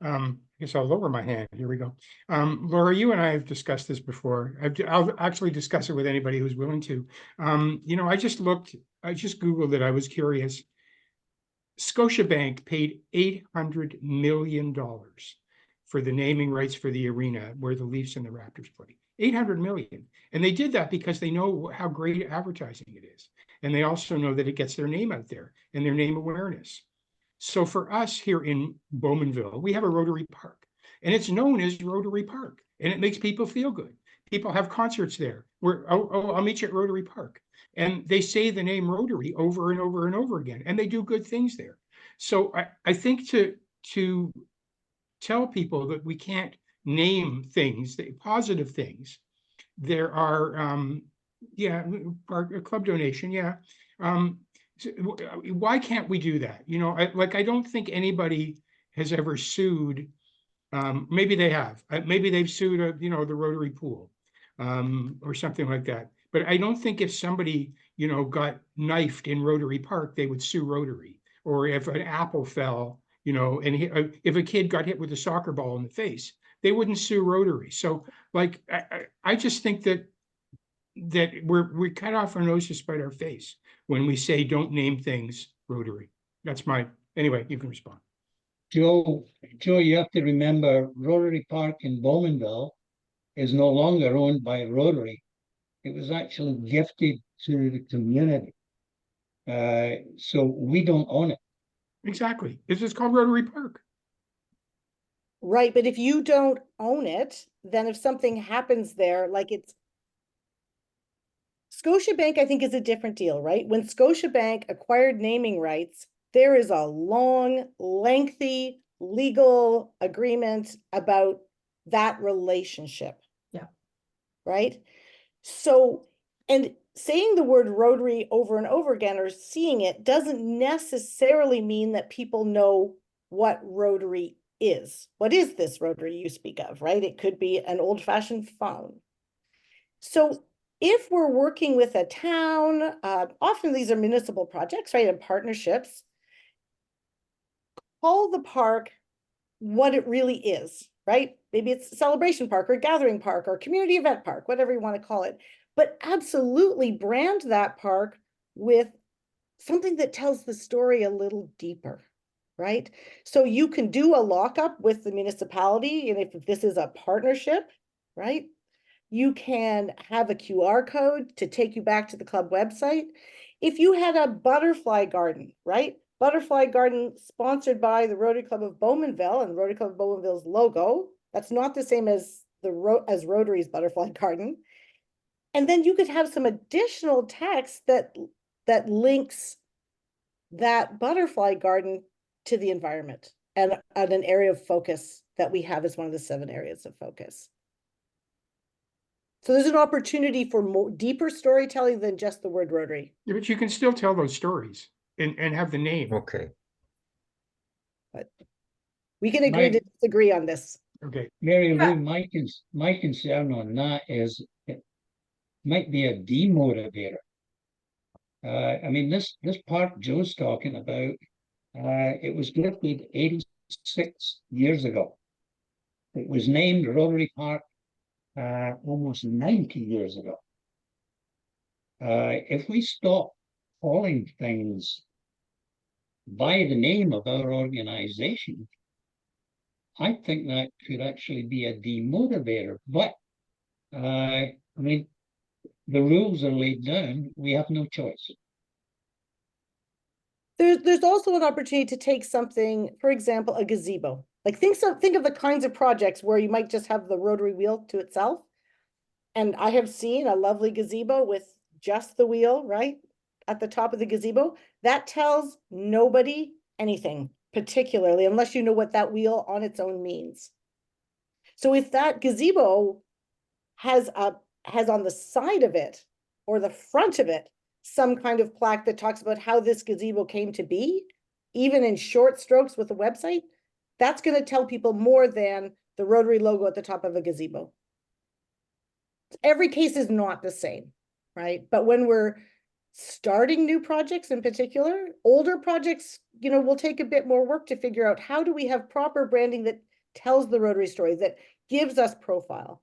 I guess I'll lower my hand. Here we go. Laura, you and I have discussed this before. I'll actually discuss it with anybody who's willing to. I just Googled it. I was curious. Scotiabank paid $800 million for the naming rights for the arena where the Leafs and the Raptors play. $800 million. And they did that because they know how great advertising it is. And they also know that it gets their name out there and their name awareness. So for us here in Bowmanville, we have a Rotary Park, and it's known as Rotary Park, and it makes people feel good. People have concerts there where, I'll meet you at Rotary Park. And they say the name Rotary over and over and over again, and they do good things there. So I think to tell people that we can't name things, positive things. There are, our club donation, yeah. Why can't we do that? I don't think anybody has ever sued. Maybe they have. Maybe they've sued, the Rotary pool. or something like that. But I don't think if somebody, you know, got knifed in Rotary Park, they would sue Rotary. Or if an apple fell, you know, and if a kid got hit with a soccer ball in the face, they wouldn't sue Rotary. So like, I just think that we cut off our nose to spite our face when we say don't name things Rotary. That's my, anyway, you can respond. Joe, you have to remember Rotary Park in Bowmanville is no longer owned by Rotary. It was actually gifted to the community. So we don't own it. Exactly. This is called Rotary Park. Right, but if you don't own it, then if something happens there, like it's Scotiabank, I think, is a different deal, right? When Scotiabank acquired naming rights, there is a long, lengthy legal agreement about that relationship. Yeah. Right? So, and saying the word Rotary over and over again or seeing it doesn't necessarily mean that people know what Rotary is. What is this Rotary you speak of, right? It could be an old-fashioned phone. So if we're working with a town, often these are municipal projects, right, and partnerships, call the park what it really is, right? Maybe it's a celebration park or gathering park or community event park, whatever you want to call it. But absolutely brand that park with something that tells the story a little deeper, right? So you can do a lockup with the municipality, and if this is a partnership, right? You can have a QR code to take you back to the club website. If you had a butterfly garden, right? Butterfly garden sponsored by the Rotary Club of Bowmanville and Rotary Club of Bowmanville's logo. That's not the same as Rotary's butterfly garden. And then you could have some additional text that links that butterfly garden to the environment and an area of focus that we have as one of the 7 areas of focus. So there's an opportunity for more deeper storytelling than just the word Rotary. Yeah, but you can still tell those stories and have the name. Okay. But we can agree to disagree on this. Okay. Mary Lou, my concern on that is it might be a demotivator. I mean, this park Joe's talking about, it was gifted 86 years ago. It was named Rotary Park almost 90 years ago. If we stop calling things by the name of our organization, I think that could actually be a demotivator. But I mean, the rules are laid down. We have no choice. There's also an opportunity to take something, for example, a gazebo. Like think of the kinds of projects where you might just have the Rotary wheel to itself. And I have seen a lovely gazebo with just the wheel, right, at the top of the gazebo. That tells nobody anything, particularly unless you know what that wheel on its own means. So if that gazebo has on the side of it or the front of it some kind of plaque that talks about how this gazebo came to be, even in short strokes with a website, that's going to tell people more than the Rotary logo at the top of a gazebo. Every case is not the same, right? But when we're starting new projects in particular, older projects, you know, will take a bit more work to figure out how do we have proper branding that tells the Rotary story, that gives us profile.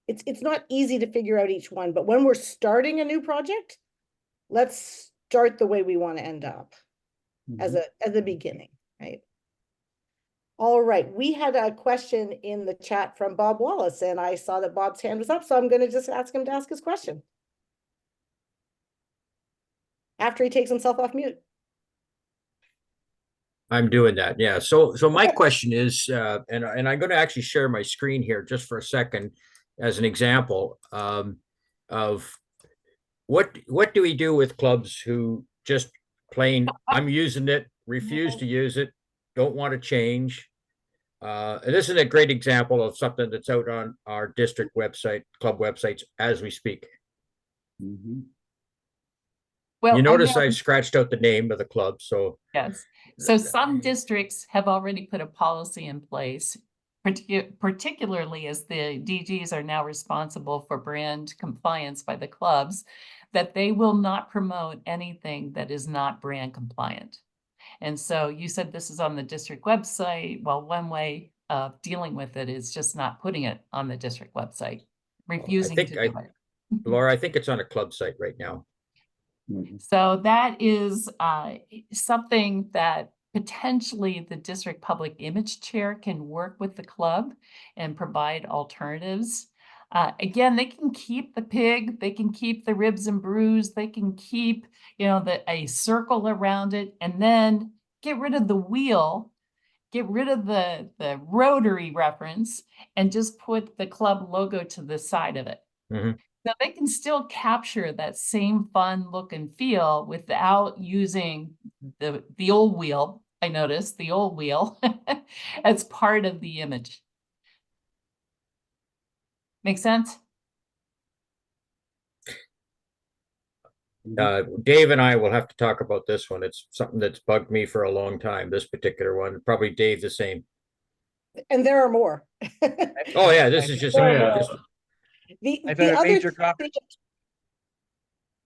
It's not easy to figure out each one, but when we're starting a new project, let's start the way we want to end up as a beginning, right? All right, we had a question in the chat from Bob Wallace, and I saw that Bob's hand was up, so I'm going to just ask him to ask his question after he takes himself off mute. I'm doing that. Yeah. So my question is, and I'm going to actually share my screen here just for a second as an example of what do we do with clubs who just plain, I'm using it, refuse to use it, don't want to change. And this is a great example of something that's out on our district website, club websites as we speak. Well, You notice I've scratched out the name of the club, so. Yes. So some districts have already put a policy in place particularly as the DGs are now responsible for brand compliance by the clubs, that they will not promote anything that is not brand compliant. And so you said this is on the district website. Well, one way of dealing with it is just not putting it on the district website, refusing to do it. Laura, I think it's on a club site right now. So that is something that potentially the district public image chair can work with the club and provide alternatives. Again, they can keep the pig, they can keep the ribs and brews, they can keep, you know, a circle around it, and then get rid of the wheel, get rid of the Rotary reference, and just put the club logo to the side of it. So they can still capture that same fun look and feel without using the old wheel. I noticed the old wheel as part of the image. Make sense? Dave and I will have to talk about this one. It's something that's bugged me for a long time, this particular one. Probably Dave the same. And there are more. Oh, yeah, this is just. Oh, yeah. I've The had a other major thing-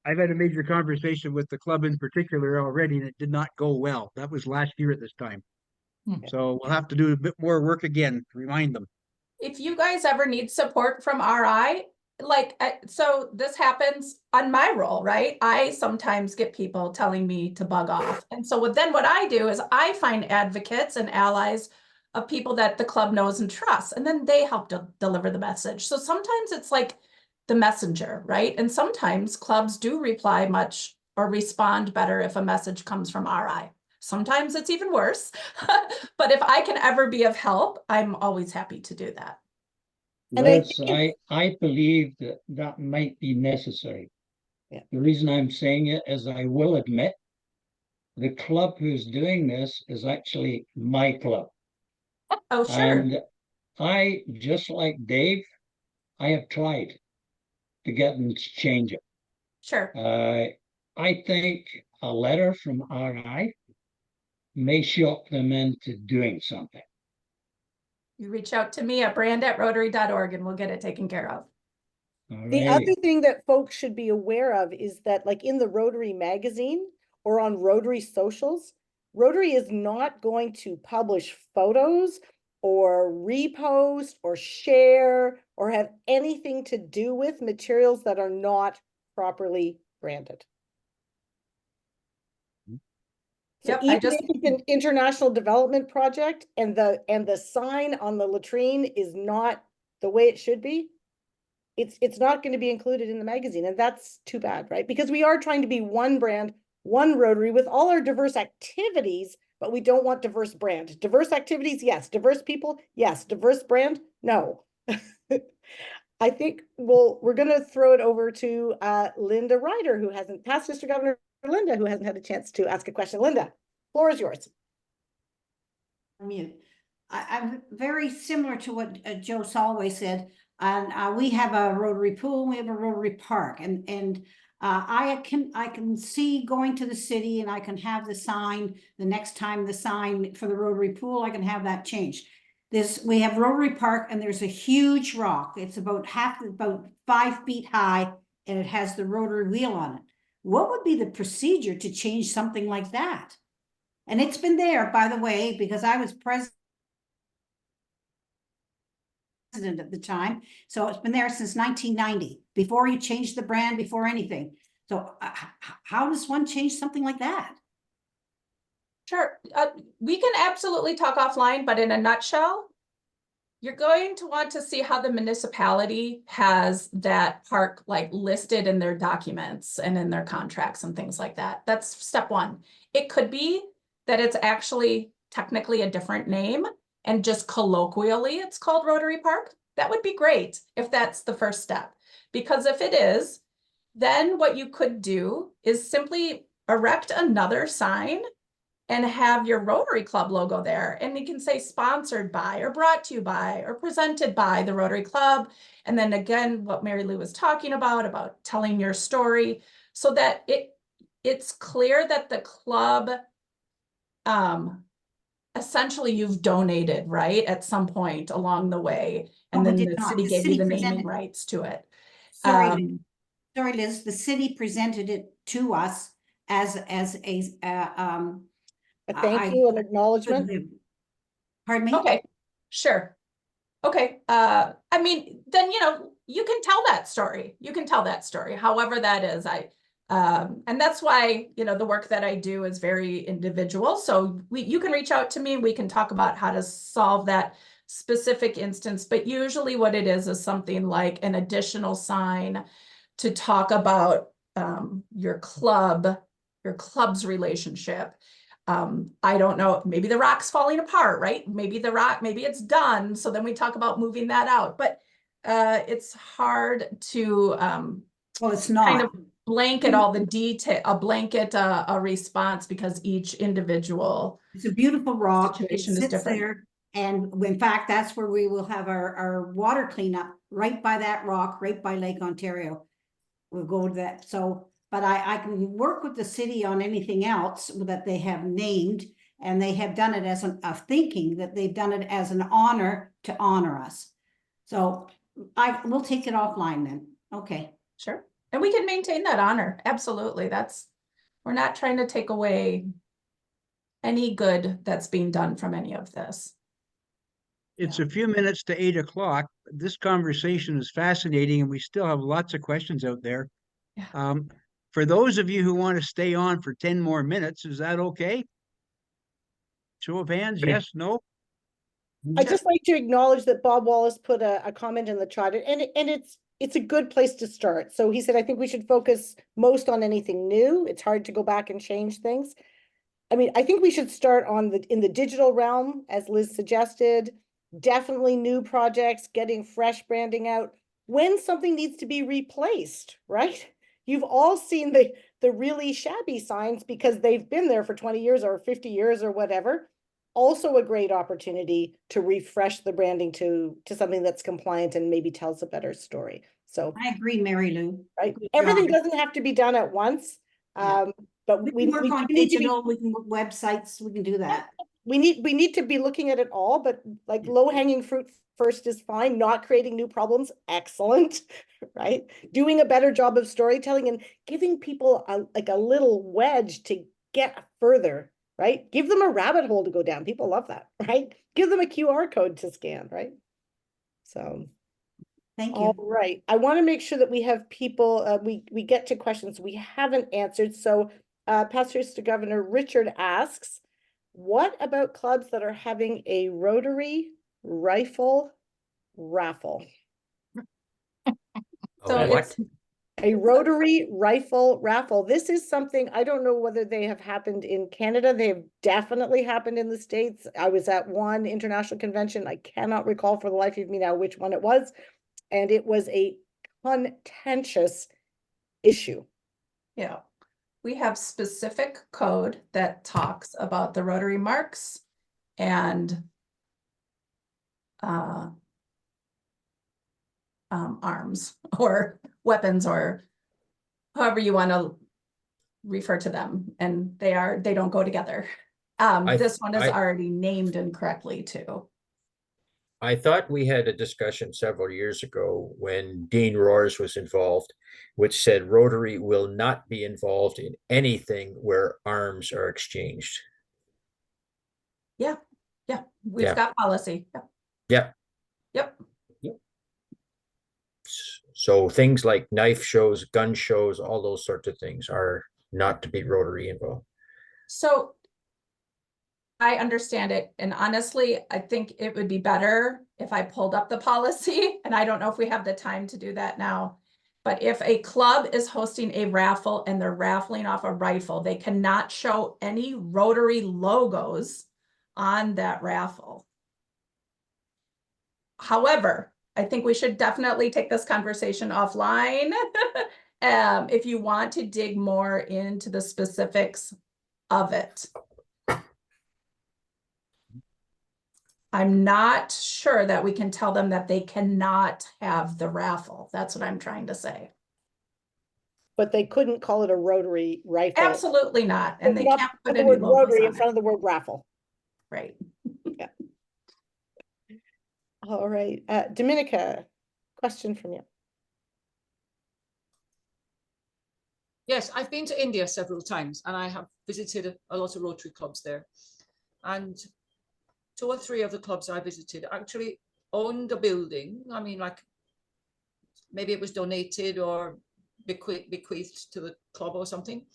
I've had a major conversation with the club in particular already, and it did not go well. That was last year at this time. So we'll have to do a bit more work again, to remind them. If you guys ever need support from RI, so this happens on my role, right? I sometimes get people telling me to bug off. And so then what I do is I find advocates and allies of people that the club knows and trusts, and then they help to deliver the message. So sometimes it's like the messenger, right? And sometimes clubs do reply much or respond better if a message comes from RI. Sometimes it's even worse, but if I can ever be of help, I'm always happy to do that. And Liz, I believe that might be necessary. Yeah. The reason I'm saying it is I will admit the club who's doing this is actually my club. Oh, sure. And I, just like Dave, I have tried to get them to change it. Sure. I think a letter from RI may shock them into doing something. You reach out to me at brand@rotary.org and we'll get it taken care of. The other thing that folks should be aware of is that, like, in the Rotary magazine or on Rotary socials, Rotary is not going to publish photos or repost or share or have anything to do with materials that are not properly branded. So Yep, even if it's an international development project and the sign on the latrine is not the way it should be, it's not going to be included in the magazine, and that's too bad, right? Because we are trying to be one brand, one Rotary with all our diverse activities, but we don't want diverse brand. Diverse activities, yes. Diverse people, yes. Diverse brand, no. I think we're going to throw it over to Linda Ryder, who hasn't, past District Governor Linda, who hasn't had a chance to ask a question. Linda, floor is yours. I'm very similar to what Joe Solway said. And we have a Rotary pool, we have a Rotary park, and I can see going to the city, and I can have the sign the next time the sign for the Rotary pool, I can have that changed. We have Rotary Park, and there's a huge rock. It's about 5 feet high, and it has the Rotary wheel on it. What would be the procedure to change something like that? And it's been there, by the way, because I was president at the time. So it's been there since 1990, before you changed the brand, before anything. So how does one change something like that? Sure. We can absolutely talk offline, but in a nutshell, you're going to want to see how the municipality has that park like listed in their documents and in their contracts and things like that. That's step one. It could be that it's actually technically a different name and just colloquially it's called Rotary Park. That would be great if that's the first step. Because if it is, then what you could do is simply erect another sign and have your Rotary Club logo there. And you can say sponsored by, or brought to you by, or presented by the Rotary Club. And then again, what Mary Lou was talking about telling your story, so that it's clear that the club essentially you've donated, right, at some point along the way, and No, we then did the not. city The gave you city the naming presented- rights to it. Sorry, Um, Liz, the city presented it to us as a, A thank you and acknowledgement. Pardon me? Okay, sure. Okay, I mean, then, you know, you can tell that story. You can tell that story, however that is. And that's why, you know, the work that I do is very individual. So you can reach out to me, we can talk about how to solve that specific instance. But usually what it is something like an additional sign to talk about your club's relationship. I don't know, maybe the rock's falling apart, right? Maybe it's done. So then we talk about moving that out, but it's hard to Well, it's kind not. of blanket all the detail, a response, because each individual It's a beautiful rock. It situation is sits different. there. And in fact, that's where we will have our water cleanup, right by that rock, right by Lake Ontario. We'll go to that. So, but I can work with the city on anything else that they have named, and they have done it as thinking that they've done it as an honor to honor us. So we'll take it offline then. Okay. Sure. And we can maintain that honor. Absolutely. We're not trying to take away any good that's being done from any of this. It's a few minutes to 8 o'clock. This conversation is fascinating and we still have lots of questions out there. Yeah. For those of you who want to stay on for 10 more minutes, is that okay? Show of hands, yes, no? I'd just like to acknowledge that Bob Wallace put a comment in the chat, and it's a good place to start. So he said, I think we should focus most on anything new. It's hard to go back and change things. I mean, I think we should start in the digital realm, as Liz suggested. Definitely new projects, getting fresh branding out. When something needs to be replaced, right? You've all seen the really shabby signs because they've been there for 20 years or 50 years or whatever. Also a great opportunity to refresh the branding to something that's compliant and maybe tells a better story. So I agree, Mary Lou. right, Good everything job. doesn't have to be done at once. Yeah. But We can work on need to be, digital, we can work websites, we can do that. we need to be looking at it all, but like low-hanging fruit first is fine. Not creating new problems, excellent, right? Doing a better job of storytelling and giving people like a little wedge to get further, right? Give them a rabbit hole to go down. People love that, right? Give them a QR code to scan, right? So Thank you. all right. I want to make sure that we have people, we get to questions we haven't answered. So Pastors to Governor Richard asks, what about clubs that are having a Rotary rifle raffle? So What? it's A Rotary rifle raffle. This is something, I don't know whether they have happened in Canada. They have definitely happened in the States. I was at one international convention. I cannot recall for the life of me now which one it was. And it was a contentious issue. Yeah, we have specific code that talks about the Rotary marks and arms or weapons or however you want to refer to them, and they don't go together. This one is already named incorrectly too. I thought we had a discussion several years ago when Dean Roars was involved, which said Rotary will not be involved in anything where arms are exchanged. Yeah, we've got policy. Yeah. Yep. So things like knife shows, gun shows, all those sorts of things are not to be Rotary involved. So I understand it. And honestly, I think it would be better if I pulled up the policy, and I don't know if we have the time to do that now. But if a club is hosting a raffle and they're raffling off a rifle, they cannot show any Rotary logos on that raffle. However, I think we should definitely take this conversation offline. If you want to dig more into the specifics of it. I'm not sure that we can tell them that they cannot have the raffle. That's what I'm trying to say. But they couldn't call it a Rotary rifle. Absolutely not. And they Not can't put put the any word logos Rotary in on front it. of the word raffle. Right. All right, Dominica, question from you. Yes, I've been to India several times and I have visited a lot of Rotary clubs there. And 2 or 3 of the clubs I visited actually owned a building. I mean, like maybe it was donated or bequeathed to the club or something.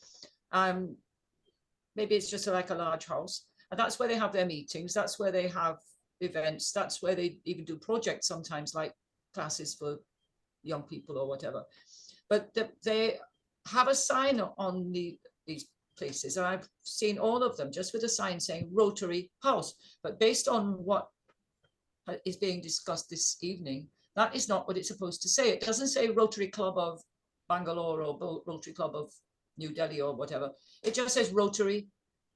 Maybe it's just like a large house. And that's where they have their meetings. That's where they have events. That's where they even do projects sometimes, like classes for young people or whatever. But they have a sign on these places, and I've seen all of them just with a sign saying Rotary House. But based on what is being discussed this evening, that is not what it's supposed to say. It doesn't say Rotary Club of Bangalore or Rotary Club of New Delhi or whatever. It just says Rotary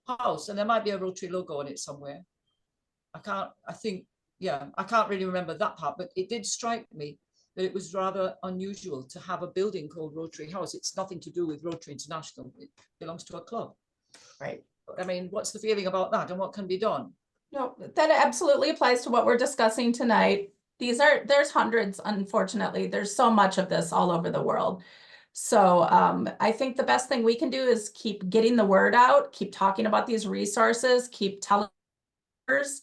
House, and there might be a Rotary logo on it somewhere. I can't really remember that part, but it did strike me that it was rather unusual to have a building called Rotary House. It's nothing to do with Rotary International. It belongs to a club. Right. I mean, what's the feeling about that and what can be done? No, that absolutely applies to what we're discussing tonight. There's hundreds, unfortunately. There's so much of this all over the world. So I think the best thing we can do is keep getting the word out, keep talking about these resources, keep telling others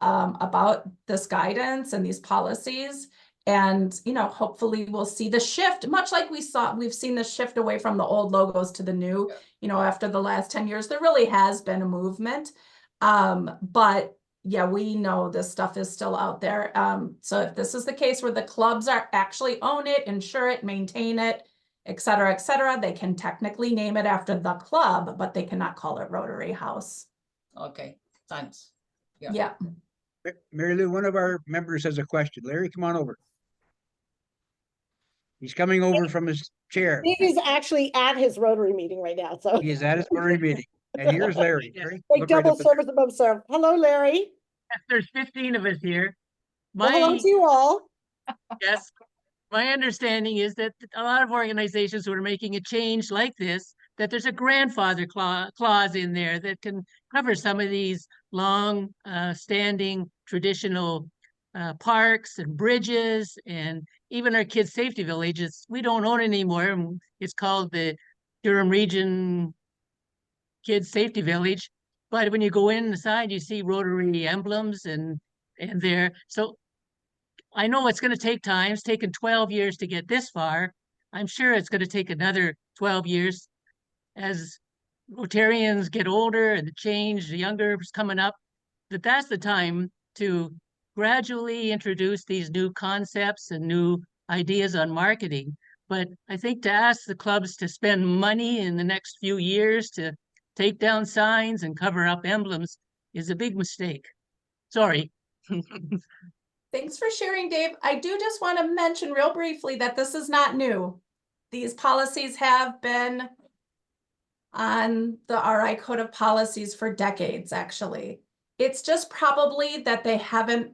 about this guidance and these policies. And, you know, hopefully we'll see the shift, much like we've seen the shift away from the old logos to the new, you know, after the last 10 years, there really has been a movement. But yeah, we know this stuff is still out there. So if this is the case where the clubs are actually own it, insure it, maintain it, et cetera, they can technically name it after the club, but they cannot call it Rotary House. Okay, thanks. Yeah. Mary Lou, one of our members has a question. Larry, come on over. He's coming over from his chair. He's actually at his Rotary meeting right now, so. He is at his Rotary meeting. And here's Larry. Larry, Like look right double up at- service above serve. Hello, Larry. There's 15 of us here. Well, hello My, to you all. yes, my understanding is that a lot of organizations who are making a change like this, that there's a grandfather clause in there that can cover some of these long standing traditional parks and bridges, and even our kids' safety villages. We don't own it anymore. And it's called the Durham Region Kids Safety Village. But when you go inside, you see Rotary emblems and there. So I know it's going to take time. It's taken 12 years to get this far. I'm sure it's going to take another 12 years as Rotarians get older and the change, the younger is coming up, that's the time to gradually introduce these new concepts and new ideas on marketing. But I think to ask the clubs to spend money in the next few years to take down signs and cover up emblems is a big mistake. Sorry. Thanks for sharing, Dave. I do just want to mention real briefly that this is not new. These policies have been on the RI Code of Policies for decades, actually. It's just probably that they haven't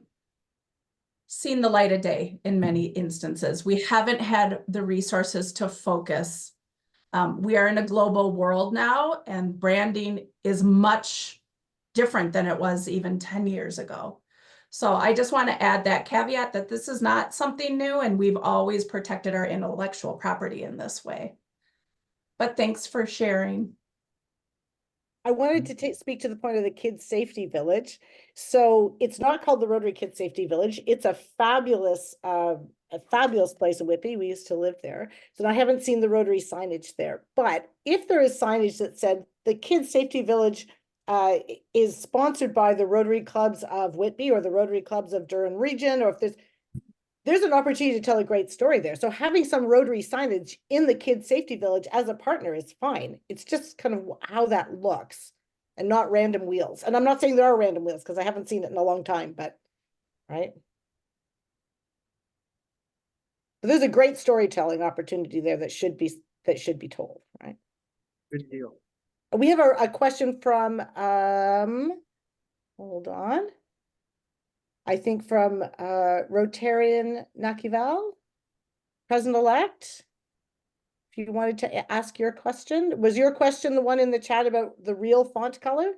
seen the light of day in many instances. We haven't had the resources to focus. We are in a global world now, and branding is much different than it was even 10 years ago. So I just want to add that caveat that this is not something new, and we've always protected our intellectual property in this way. But thanks for sharing. I wanted to speak to the point of the Kids Safety Village. So it's not called the Rotary Kids Safety Village. It's a fabulous place in Whitby. We used to live there. So I haven't seen the Rotary signage there. But if there is signage that said the Kids Safety Village is sponsored by the Rotary Clubs of Whitby or the Rotary Clubs of Durham Region, or if there's an opportunity to tell a great story there. So having some Rotary signage in the Kids Safety Village as a partner is fine. It's just kind of how that looks and not random wheels. And I'm not saying there are random wheels because I haven't seen it in a long time, but right. But there's a great storytelling opportunity there that should be told, right? Good deal. We have a question from, hold on. I think from Rotarian Nakival, President-elect. If you wanted to ask your question, was your question the one in the chat about the real font color?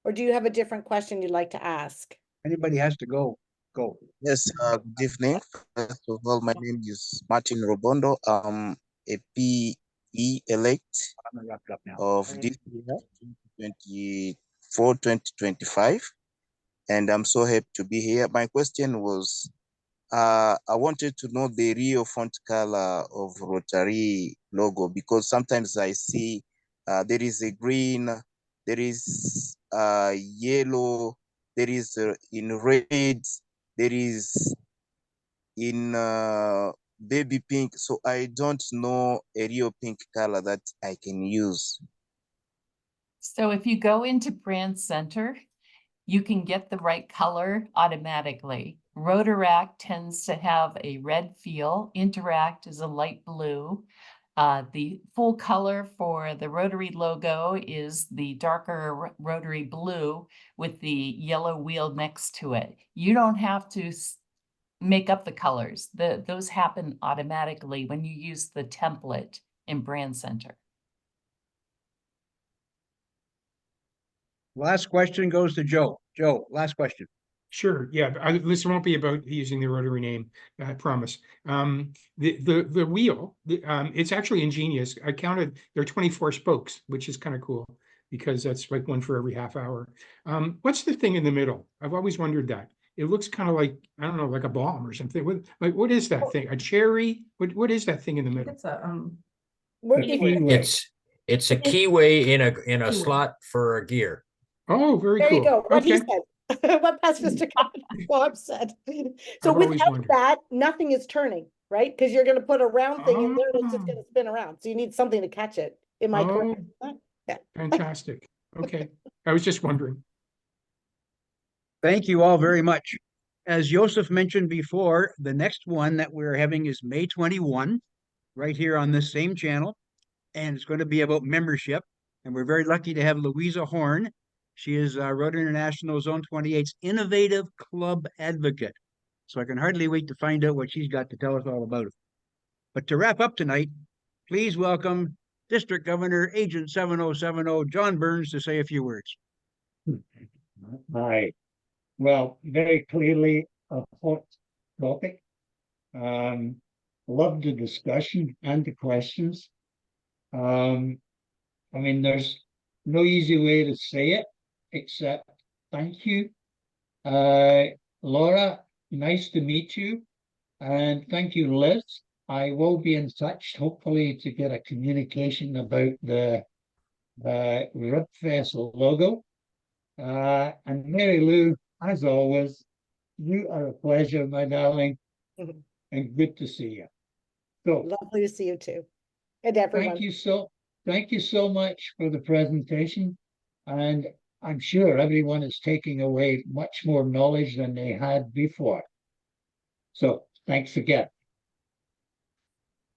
Or do you have a different question you'd like to ask? Anybody has to go, go. Yes, good evening. First of all, my name is Martin Robondo. I'm a PE elect of this year, 2024-2025, and I'm so happy to be here. My question was, I wanted to know the real font color of Rotary logo, because sometimes I see there is a green, there is yellow, there is in red, there is in baby pink. So I don't know a real pink color that I can use. So if you go into Brand Center, you can get the right color automatically. Rotaract tends to have a red feel. Interact is a light blue. The full color for the Rotary logo is the darker Rotary blue with the yellow wheel next to it. You don't have to make up the colors. Those happen automatically when you use the template in Brand Center. Last question goes to Joe. Joe, last question. Sure, yeah, this won't be about using the Rotary name, I promise. The wheel, it's actually ingenious. I counted, there are 24 spokes, which is kind of cool, because that's like one for every half hour. What's the thing in the middle? I've always wondered that. It looks kind of like, I don't know, like a bomb or something. What is that thing? A cherry? What is that thing in the middle? It's a, It's a keyway in a slot for a gear. Oh, very There cool. you go, what he Okay. said, what past Mr. Bob said. So I've always without wondered. that, nothing is turning, right? Because you're gonna put a round thing in there, and it's just Oh. gonna spin around, so you need something to catch it. Am I correct? Yeah. Fantastic. Okay, I was just wondering. Thank you all very much. As Joseph mentioned before, the next one that we're having is May 21, right here on this same channel. And it's going to be about membership. And we're very lucky to have Louisa Horn. She is Rotary International Zone 28's Innovative Club Advocate. So I can hardly wait to find out what she's got to tell us all about it. But to wrap up tonight, please welcome District Governor Agent 7070, John Burns, to say a few words. Hi. Well, very clearly a hot topic. Love the discussion and the questions. I mean, there's no easy way to say it, except thank you. Laura, nice to meet you. And thank you, Liz. I will be in touch, hopefully, to get a communication about the Ribfest logo. And Mary Lou, as always, you are a pleasure, my darling, and good to see you. So Lovely to see you too. And everyone. Thank you so much for the presentation. And I'm sure everyone is taking away much more knowledge than they had before. So thanks again.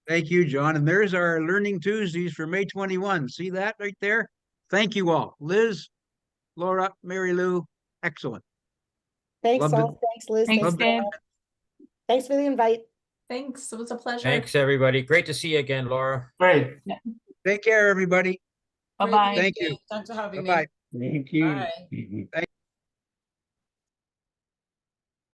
Thank you, John. And there's our Learning Tuesdays for May 21. See that right there? Thank you all. Liz, Laura, Mary Lou, excellent. Thanks Loved it. all, thanks Liz. Thanks, Thanks, Dave. Laura. Thanks for the invite. thanks, it was a pleasure. Thanks, everybody. Great to see you again, Laura. Great. Take care, everybody. Bye-bye. Thank you. Thanks for having me. Bye-bye. Thank you. Bye. Thank